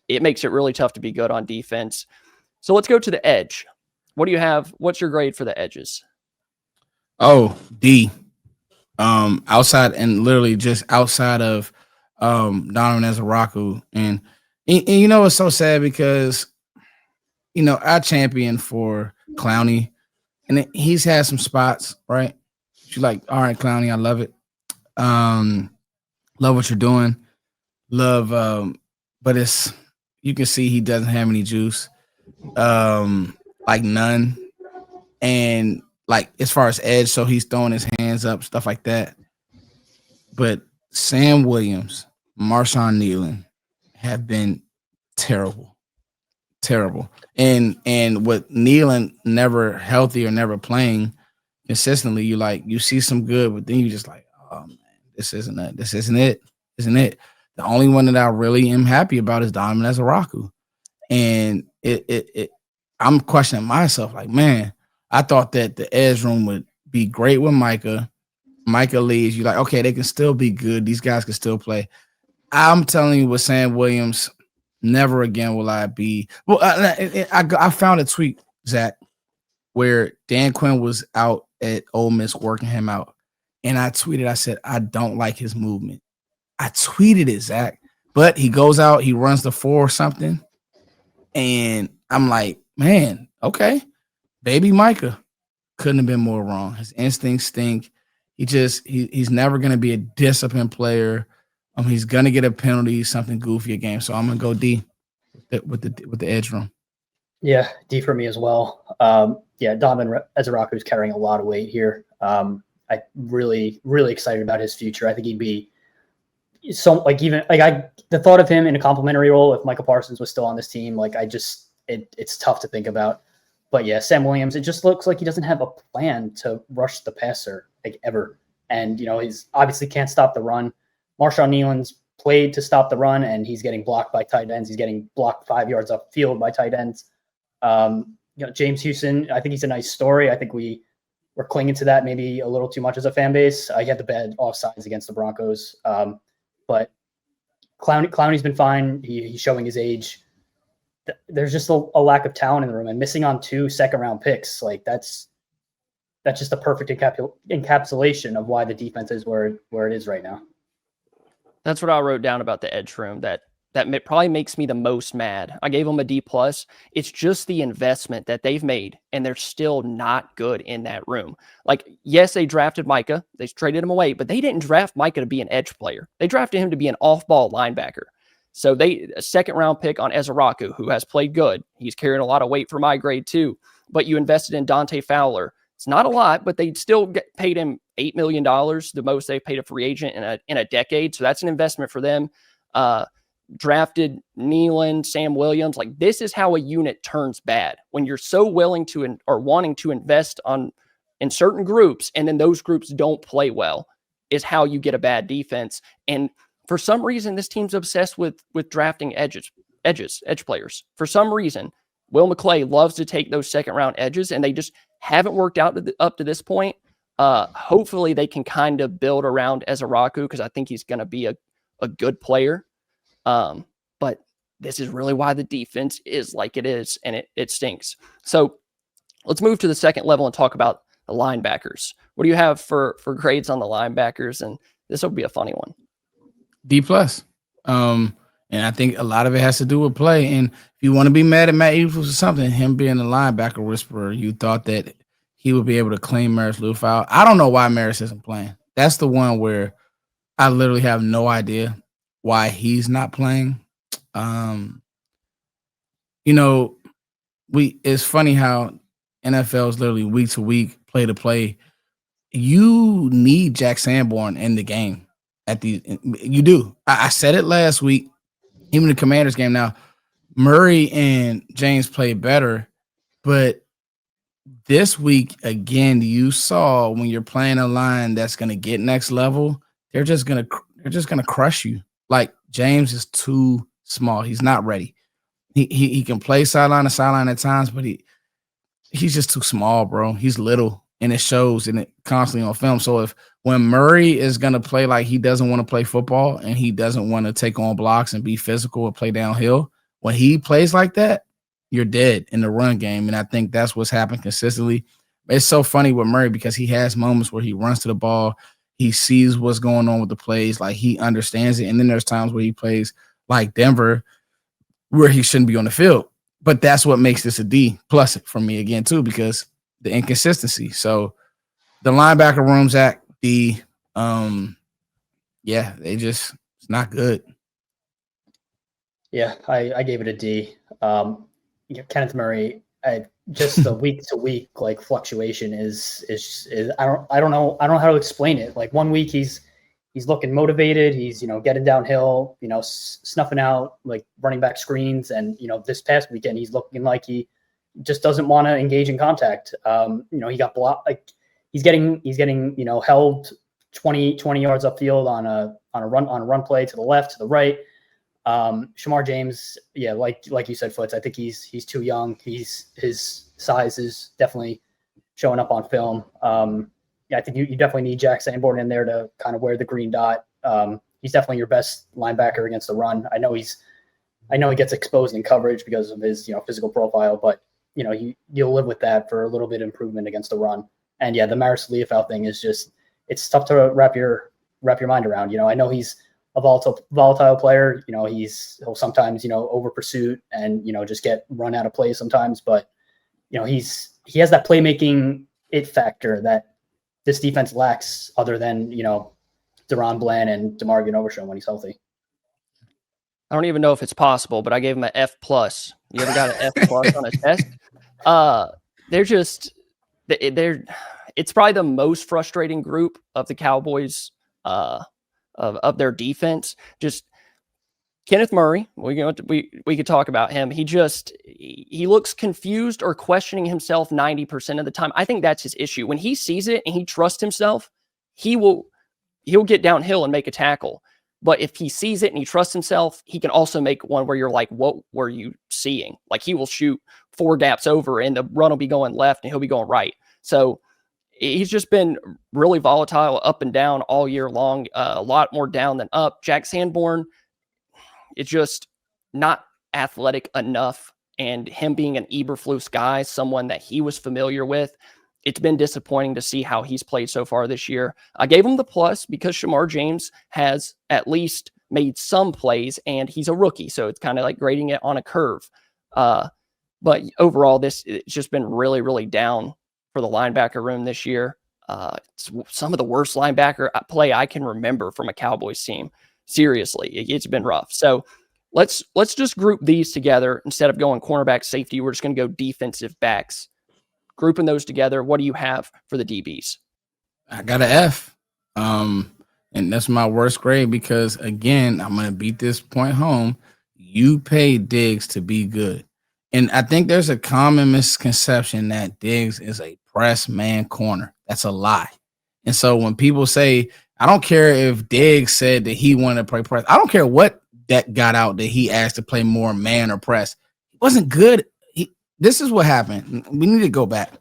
it makes it really tough to be good on defense. So let's go to the edge. What do you have? What's your grade for the edges? Oh, D. Outside and literally just outside of Donovan Ezaraku. And it's so sad because, I champion for Clowney, and he's had some spots, right? She's like, all right, Clowney, I love it. Love what you're doing. Love, but you can see he doesn't have any juice. Like none. And like as far as edge, so he's throwing his hands up, stuff like that. But Sam Williams, Marshawn Nealon have been terrible. And with Nealon never healthy or never playing consistently, you see some good, but then you just like, oh man, this isn't it. The only one that I really am happy about is Donovan Ezaraku. And I'm questioning myself, like, man, I thought that the edge room would be great with Micah. Micah leaves, you're like, okay, they can still be good. These guys can still play. I'm telling you, with Sam Williams, never again will I be. Well, I found a tweet, Zach, where Dan Quinn was out at Ole Miss working him out. And I tweeted, I said, I don't like his movement. I tweeted it, Zach. But he goes out, he runs the 4 or something. And I'm like, man, okay. Baby Micah couldn't have been more wrong. His instincts stink. He's never going to be a disciplined player. He's going to get a penalty, something goofy a game. So I'm going to go D with the edge room. Yeah, D for me as well. Donovan Ezaraku is carrying a lot of weight here. I'm really, really excited about his future. I think he'd be the thought of him in a complimentary role if Micah Parsons was still on this team, it's tough to think about. But yeah, Sam Williams, it just looks like he doesn't have a plan to rush the passer ever. And, he's obviously can't stop the run. Marshawn Nealon's played to stop the run, and he's getting blocked by tight ends. He's getting blocked 5 yards upfield by tight ends. James Houston, I think he's a nice story. I think we're clinging to that maybe a little too much as a fan base. He had the bad offsides against the Broncos. But Clowney's been fine. He's showing his age. There's just a lack of talent in the room, and missing on 2 second-round picks. That's just a perfect encapsulation of why the defense is where it is right now. That's what I wrote down about the edge room. That probably makes me the most mad. I gave them a D plus. It's just the investment that they've made, and they're still not good in that room. Like, yes, they drafted Micah. They traded him away, but they didn't draft Micah to be an edge player. They drafted him to be an off-ball linebacker. So a second-round pick on Ezaraku, who has played good. He's carrying a lot of weight for my grade too. But you invested in Dante Fowler. It's not a lot, but they still paid him $8 million, the most they've paid a free agent in a decade. So that's an investment for them. Drafted Nealon, Sam Williams. Like, this is how a unit turns bad. When you're so willing to or wanting to invest in certain groups, and then those groups don't play well, is how you get a bad defense. And For some reason, this team's obsessed with drafting edge players. For some reason, Will McClay loves to take those second-round edges, and they just haven't worked out up to this point. Hopefully, they can kind of build around Ezaraku because I think he's going to be a good player. But this is really why the defense is like it is, and it stinks. So let's move to the second level and talk about the linebackers. What do you have for grades on the linebackers? And this will be a funny one. D+. And I think a lot of it has to do with play. And if you want to be mad at Matt Eberflus or something, him being a linebacker whisperer, you thought that he would be able to claim Maris Lufau. I don't know why Maris isn't playing. That's the one where I literally have no idea why he's not playing. It's funny how NFL is literally week to week, play to play. You need Jack Sanborn in the game. You do. I said it last week, even the Commanders game. Now, Murray and James played better, but this week, again, you saw when you're playing a line that's going to get next level, they're just going to crush you. Like, James is too small. He's not ready. He can play sideline to sideline at times, but he's just too small, bro. He's little, and it shows and it constantly on film. So when Murray is going to play like he doesn't want to play football and he doesn't want to take on blocks and be physical and play downhill, when he plays like that, you're dead in the run game. And I think that's what's happened consistently. It's so funny with Murray because he has moments where he runs to the ball. He sees what's going on with the plays. Like, he understands it. And then there's times where he plays like Denver where he shouldn't be on the field. But that's what makes this a D+ for me again, too, because the inconsistency. So the linebacker room, Zach, D, it's not good. Yeah, I gave it a D. Kenneth Murray, just the week to week like fluctuation is I don't know how to explain it. Like, one week he's looking motivated, he's getting downhill, snuffing out like running back screens, and this past weekend he's looking like he just doesn't want to engage in contact. He got blocked, like he's getting held 20 yards upfield on a run play to the left, to the right. Shamar James, like you said, Foots, I think he's too young. His size is definitely showing up on film. I think you definitely need Jack Sanborn in there to kind of wear the green dot. He's definitely your best linebacker against the run. I know he gets exposed in coverage because of his physical profile, but you'll live with that for a little bit of improvement against the run. And the Maris Lufau thing is just, it's tough to wrap your mind around. I know he's a volatile player. He'll sometimes over pursuit and just get run out of play sometimes, but he has that playmaking it factor that this defense lacks, other than Deron Bland and DeMar Overshown when he's healthy. I don't even know if it's possible, but I gave him an F+. You ever got an F+ on a test? It's probably the most frustrating group of the Cowboys of their defense. Just Kenneth Murray, we could talk about him. He looks confused or questioning himself 90% of the time. I think that's his issue. When he sees it and he trusts himself, he'll get downhill and make a tackle. But if he sees it and he trusts himself, he can also make one where you're like, what were you seeing? Like, he will shoot 4 gaps over and the run will be going left and he'll be going right. So he's just been really volatile up and down all year long, a lot more down than up. Jack Sanborn, it's just not athletic enough. And him being an Eberflus guy, someone that he was familiar with, it's been disappointing to see how he's played so far this year. I gave him the plus because Shamar James has at least made some plays and he's a rookie. So it's kind of like grading it on a curve. But overall, it's just been really, really down for the linebacker room this year. It's some of the worst linebacker play I can remember from a Cowboys team. Seriously, it's been rough. So let's just group these together. Instead of going cornerback, safety, we're just going to go defensive backs. Grouping those together, what do you have for the DBs? I got an F. And that's my worst grade because, again, I'm going to beat this point home. You pay Diggs to be good. And I think there's a common misconception that Diggs is a press man corner. That's a lie. And so when people say, I don't care if Diggs said that he wanted to play press. I don't care what that got out that he asked to play more man or press. He wasn't good. This is what happened. We need to go back.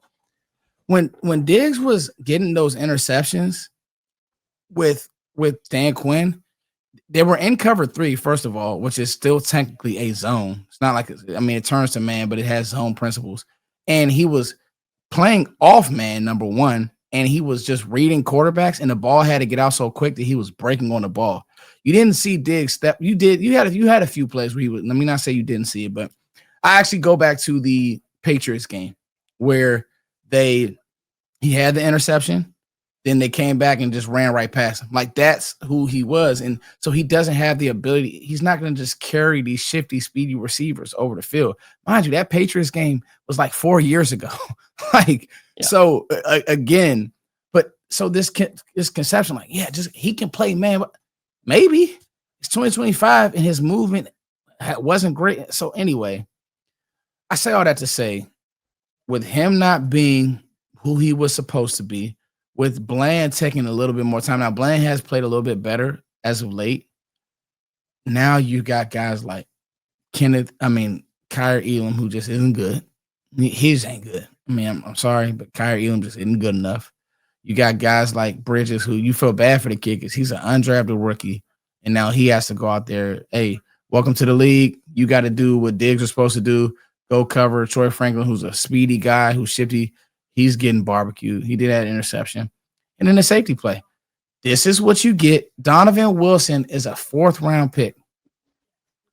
When Diggs was getting those interceptions with Dan Quinn, they were in cover 3, first of all, which is still technically a zone. It's not like, it turns to man, but it has zone principles. And he was playing off man, number one, and he was just reading quarterbacks, and the ball had to get out so quick that he was breaking on the ball. You didn't see Diggs step. You did. You had a few plays where he was. Let me not say you didn't see it, but I actually go back to the Patriots game where he had the interception. Then they came back and just ran right past him. Like, that's who he was. And so he doesn't have the ability. He's not going to just carry these shifty, speedy receivers over the field. Mind you, that Patriots game was like 4 years ago. So again, but so this conception, like, yeah, just he can play, man. But maybe it's 2025 and his movement wasn't great. So anyway, I say all that to say, with him not being who he was supposed to be, with Bland taking a little bit more time. Now, Bland has played a little bit better as of late. Now you got guys like Kyler Elam, who just isn't good. He just ain't good. I'm sorry, but Kyler Elam just isn't good enough. You got guys like Bridges, who you feel bad for the kid because he's an undrafted rookie, and now he has to go out there. Hey, welcome to the league. You got to do what Diggs was supposed to do. Go cover Troy Franklin, who's a speedy guy, who's shifty. He's getting barbecued. He did that interception. And then the safety play. This is what you get. Donovan Wilson is a 4th-round pick.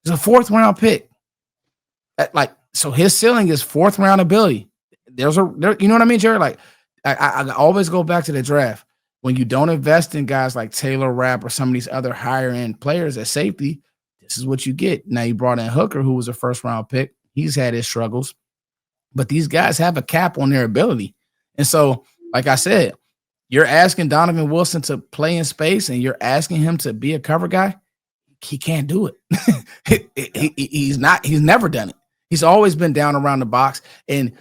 He's a 4th-round pick. So his ceiling is 4th-round ability. You know what I mean, Jared? Like, I always go back to the draft. When you don't invest in guys like Taylor Rapp or some of these other higher-end players at safety, this is what you get. Now, you brought in Hooker, who was a 1st-round pick. He's had his struggles. But these guys have a cap on their ability. And so, like I said, you're asking Donovan Wilson to play in space and you're asking him to be a cover guy. He can't do it. He's never done it. He's always been down around the box. And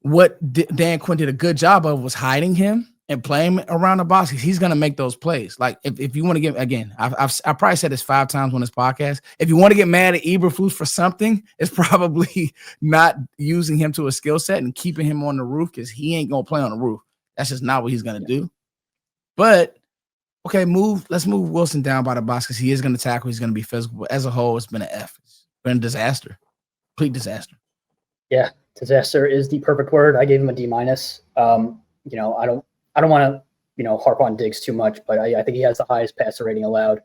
what Dan Quinn did a good job of was hiding him and playing around the box. He's going to make those plays. Like, if you want to get, again, I've probably said this 5 times on this podcast. If you want to get mad at Eberflus for something, it's probably not using him to a skill set and keeping him on the roof, because he ain't going to play on the roof. That's just not what he's going to do. But, okay, let's move Wilson down by the box, because he is going to tackle. He's going to be physical. But as a whole, it's been an F. It's been a disaster. Complete disaster. Yeah, disaster is the perfect word. I gave him a D-. I don't want to, harp on Diggs too much, but I think he has the highest passer rating allowed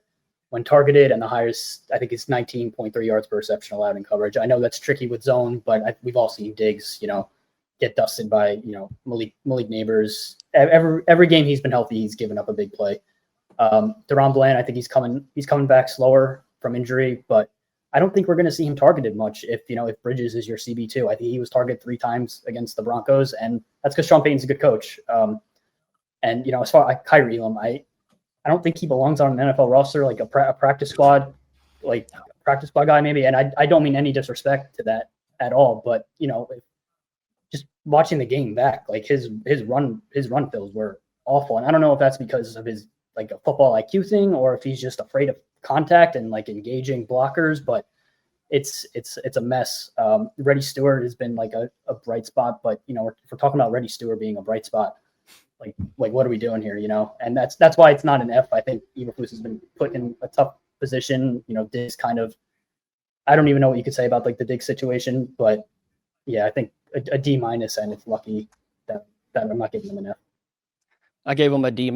when targeted, and the highest, I think it's 19.3 yards per reception allowed in coverage. I know that's tricky with zone, but we've all seen Diggs, get dusted by, Malik Neighbors. Every game he's been healthy, he's given up a big play. Deron Bland, I think he's coming back slower from injury, but I don't think we're going to see him targeted much if Bridges is your CB2. I think he was targeted 3 times against the Broncos, and that's because Sean Payton's a good coach. And, as far as Kyrie Elam, I don't think he belongs on an NFL roster, like a practice squad, guy maybe. And I don't mean any disrespect to that at all, but, just watching the game back, like his run fills were awful. And I don't know if that's because of his like a football IQ thing, or if he's just afraid of contact and like engaging blockers, but it's a mess. Reddy Stewart has been like a bright spot, but if we're talking about Reddy Stewart being a bright spot, like what are we doing here? And that's why it's not an F. I think Eberflus has been put in a tough position. Diggs kind of, I don't even know what you could say about like the Diggs situation, but yeah, I think a D-, and it's lucky that I'm not giving him an F. I gave him a D-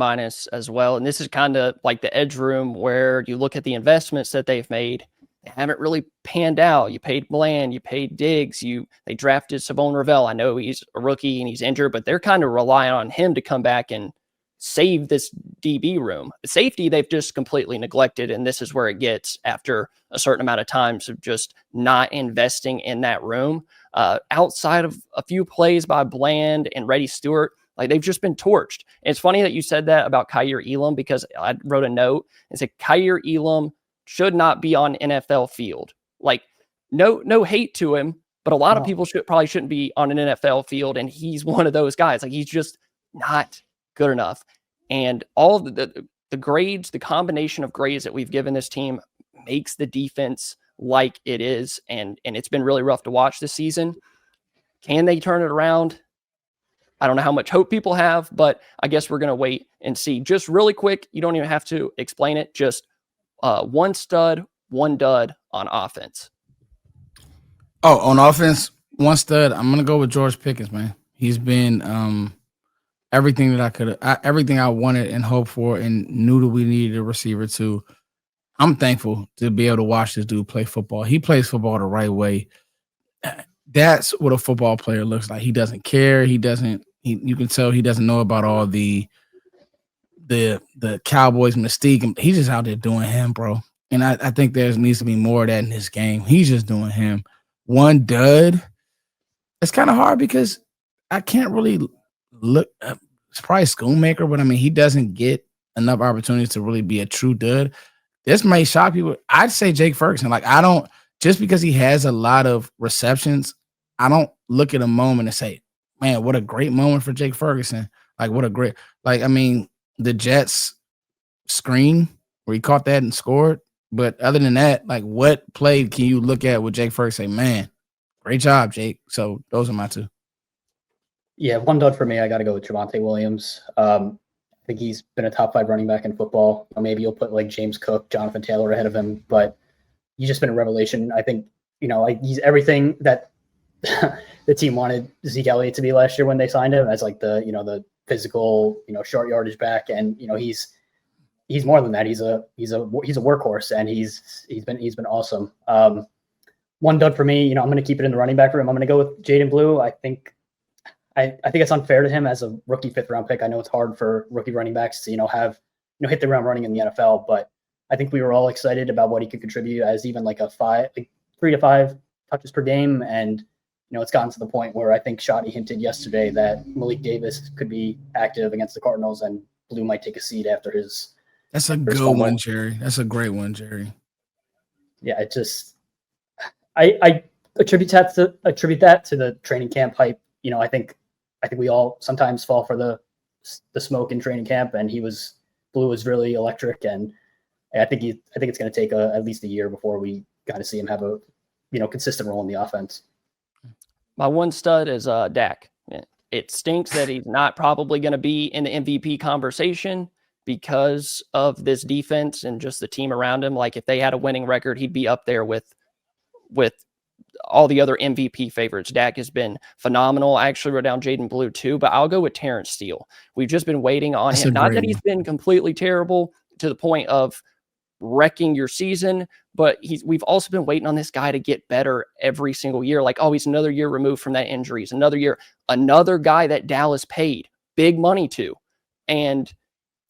as well. And this is kind of like the edge room where you look at the investments that they've made. They haven't really panned out. You paid Bland, you paid Diggs, they drafted Savon Ravel. I know he's a rookie and he's injured, but they're kind of relying on him to come back and save this DB room. The safety, they've just completely neglected. And this is where it gets after a certain amount of times of just not investing in that room. Outside of a few plays by Bland and Reddy Stewart, like they've just been torched. And it's funny that you said that about Kyler Elam, because I wrote a note and said Kyler Elam should not be on NFL field. Like no hate to him, but a lot of people probably shouldn't be on an NFL field. And he's one of those guys. Like he's just not good enough. And all of the the grades, the combination of grades that we've given this team makes the defense like it is. And it's been really rough to watch this season. Can they turn it around? I don't know how much hope people have, but I guess we're going to wait and see. Just really quick, you don't even have to explain it. Just one stud, one dud on offense. Oh, on offense, one stud. I'm gonna go with George Pickens, man. He's been everything that I could, everything I wanted and hoped for, and knew that we needed a receiver to. I'm thankful to be able to watch this dude play football. He plays football the right way. That's what a football player looks like. He doesn't care. He doesn't. You can tell he doesn't know about all the Cowboys mystique. He's just out there doing him, bro. And I think there needs to be more of that in this game. He's just doing him. One dud. It's kind of hard because I can't really look. It's probably Schoonmaker, but I mean, he doesn't get enough opportunities to really be a true dud. This may shock people. I'd say Jake Ferguson. Like, I don't, just because he has a lot of receptions, I don't look at a moment and say, man, what a great moment for Jake Ferguson. Like, what a great, like, I mean, the Jets screen where he caught that and scored. But other than that, like, what play can you look at with Jake Ferguson and say, man, great job, Jake? So those are my two. Yeah, one dud for me. I got to go with Javonte Williams. I think he's been a top 5 running back in football. Maybe you'll put like James Cook, Jonathan Taylor ahead of him, but he's just been a revelation. I think, like he's everything that the team wanted Zeke Elliott to be last year when they signed him, as like the physical, short yardage back. And, he's more than that. He's a workhorse, and he's been awesome. One dud for me, I'm going to keep it in the running back room. I'm going to go with Jaden Blue. I think it's unfair to him as a rookie 5th round pick. I know it's hard for rookie running backs to, hit the ground running in the NFL, but I think we were all excited about what he could contribute as even like 3 to 5 touches per game. And, it's gotten to the point where I think Shotty hinted yesterday that Malik Davis could be active against the Cardinals, and Blue might take a seat after his. That's a good one, Jerry. That's a great one, Jerry. Yeah, it just, I attribute that to the training camp hype. I think we all sometimes fall for the smoke in training camp, and Blue was really electric, and I think it's going to take at least a year before we kind of see him have a consistent role in the offense. My one stud is Dak. It stinks that he's not probably going to be in the MVP conversation because of this defense and just the team around him. Like, if they had a winning record, he'd be up there with all the other MVP favorites. Dak has been phenomenal. I actually wrote down Jaden Blue too, but I'll go with Terrence Steele. We've just been waiting on him. Not that he's been completely terrible to the point of wrecking your season, but we've also been waiting on this guy to get better every single year. Like, oh, he's another year removed from that injury. He's another year, another guy that Dallas paid big money to. And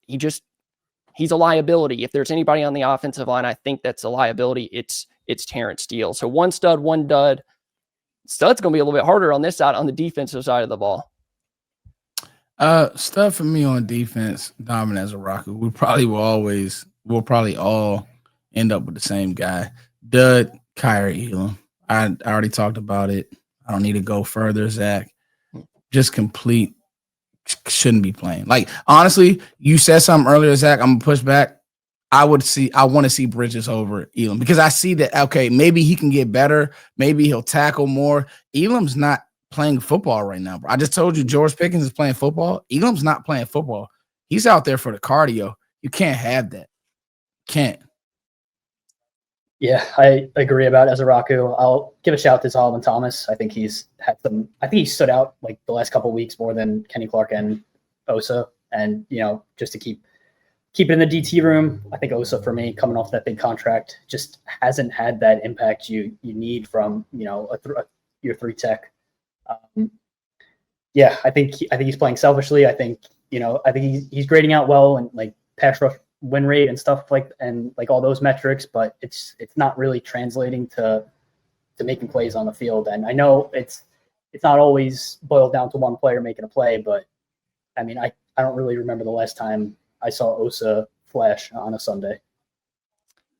he's a liability. If there's anybody on the offensive line, I think that's a liability. It's Terrence Steele. So one stud, one dud. Stud's going to be a little bit harder on this side, on the defensive side of the ball. Stud for me on defense, Dominic Azaraku. We'll probably all end up with the same guy. Dud, Kyrie Elam. I already talked about it. I don't need to go further, Zach. Just complete shouldn't be playing. Like, honestly, you said something earlier, Zach. I'm gonna push back. I want to see Bridges over Elam because I see that, okay, maybe he can get better. Maybe he'll tackle more. Elam's not playing football right now, bro. I just told you George Pickens is playing football. Elam's not playing football. He's out there for the cardio. You can't have that. Can't. Yeah, I agree about Azaraku. I'll give a shout to Solomon Thomas. I think he stood out like the last couple of weeks more than Kenny Clark and Osa. And, just to keep it in the DT room, I think Osa, for me, coming off that big contract, just hasn't had that impact you need from, your 3 tech. I think he's playing selfishly. I think he's grading out well and like pass rush win rate and stuff like all those metrics, but it's not really translating to making plays on the field. And I know it's not always boiled down to one player making a play, but I mean, I don't really remember the last time I saw Osa flash on a Sunday.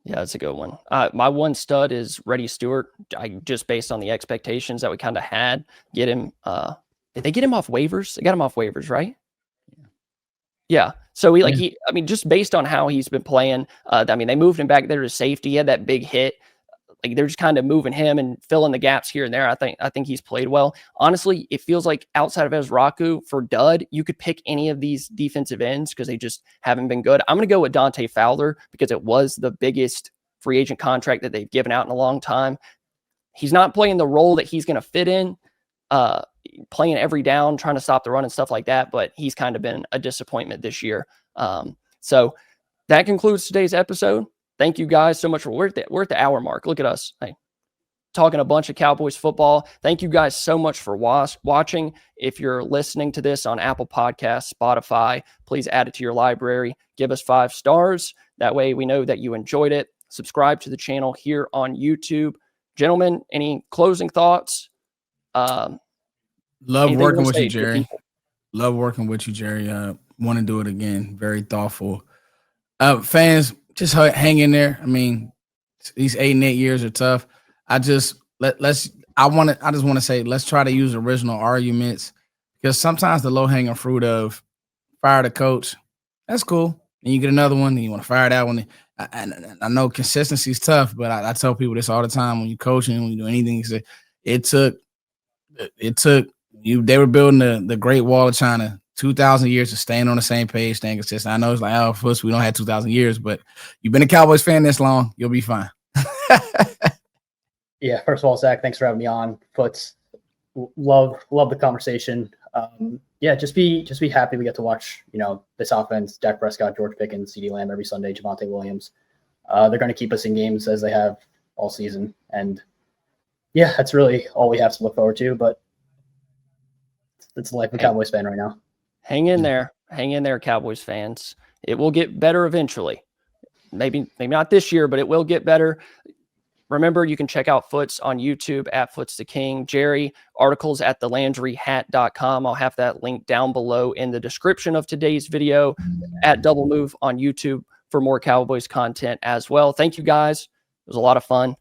Yeah, that's a good one. My one stud is Reddy Stewart. Just based on the expectations that we kind of had, get him. Did they get him off waivers? They got him off waivers, right? Yeah. So I mean, just based on how he's been playing, I mean, they moved him back there to safety. He had that big hit. Like they're just kind of moving him and filling the gaps here and there. I think he's played well. Honestly, it feels like outside of Ezraku for dud, you could pick any of these defensive ends because they just haven't been good. I'm going to go with Dante Fowler because it was the biggest free agent contract that they've given out in a long time. He's not playing the role that he's going to fit in, playing every down, trying to stop the run and stuff like that. But he's kind of been a disappointment this year. So that concludes today's episode. Thank you guys so much. We're at the hour mark. Look at us. Hey, talking a bunch of Cowboys football. Thank you guys so much for watching. If you're listening to this on Apple Podcasts, Spotify, please add it to your library. Give us 5 stars. That way we know that you enjoyed it. Subscribe to the channel here on YouTube. Gentlemen, any closing thoughts? Love working with you, Jerry. Love working with you, Jerry. Want to do it again. Very thoughtful. Fans, just hang in there. I mean, these 8 and 8 years are tough. I just want to say, let's try to use original arguments, because sometimes the low hanging fruit of fire the coach, that's cool. And you get another one and you want to fire that one. I know consistency is tough, but I tell people this all the time. When you coaching, when you do anything, you say it took you. They were building the Great Wall of China, 2,000 years of staying on the same page, staying consistent. I know it's like, oh, first we don't have 2,000 years, but you've been a Cowboys fan this long, you'll be fine. Yeah. First of all, Zach, thanks for having me on. Foots, love the conversation. Yeah, just be happy we get to watch, this offense, Dak Prescott, George Pickens, Ceedee Lamb every Sunday, Javonte Williams. They're going to keep us in games as they have all season. And yeah, that's really all we have to look forward to, but it's the life of a Cowboys fan right now. Hang in there, Cowboys fans. It will get better eventually. Maybe not this year, but it will get better. Remember, you can check out Foots on YouTube at Foots the King. Jerry, articles at thelandryhat.com. I'll have that link down below in the description of today's video, at Double Move on YouTube for more Cowboys content as well. Thank you guys. It was a lot of fun.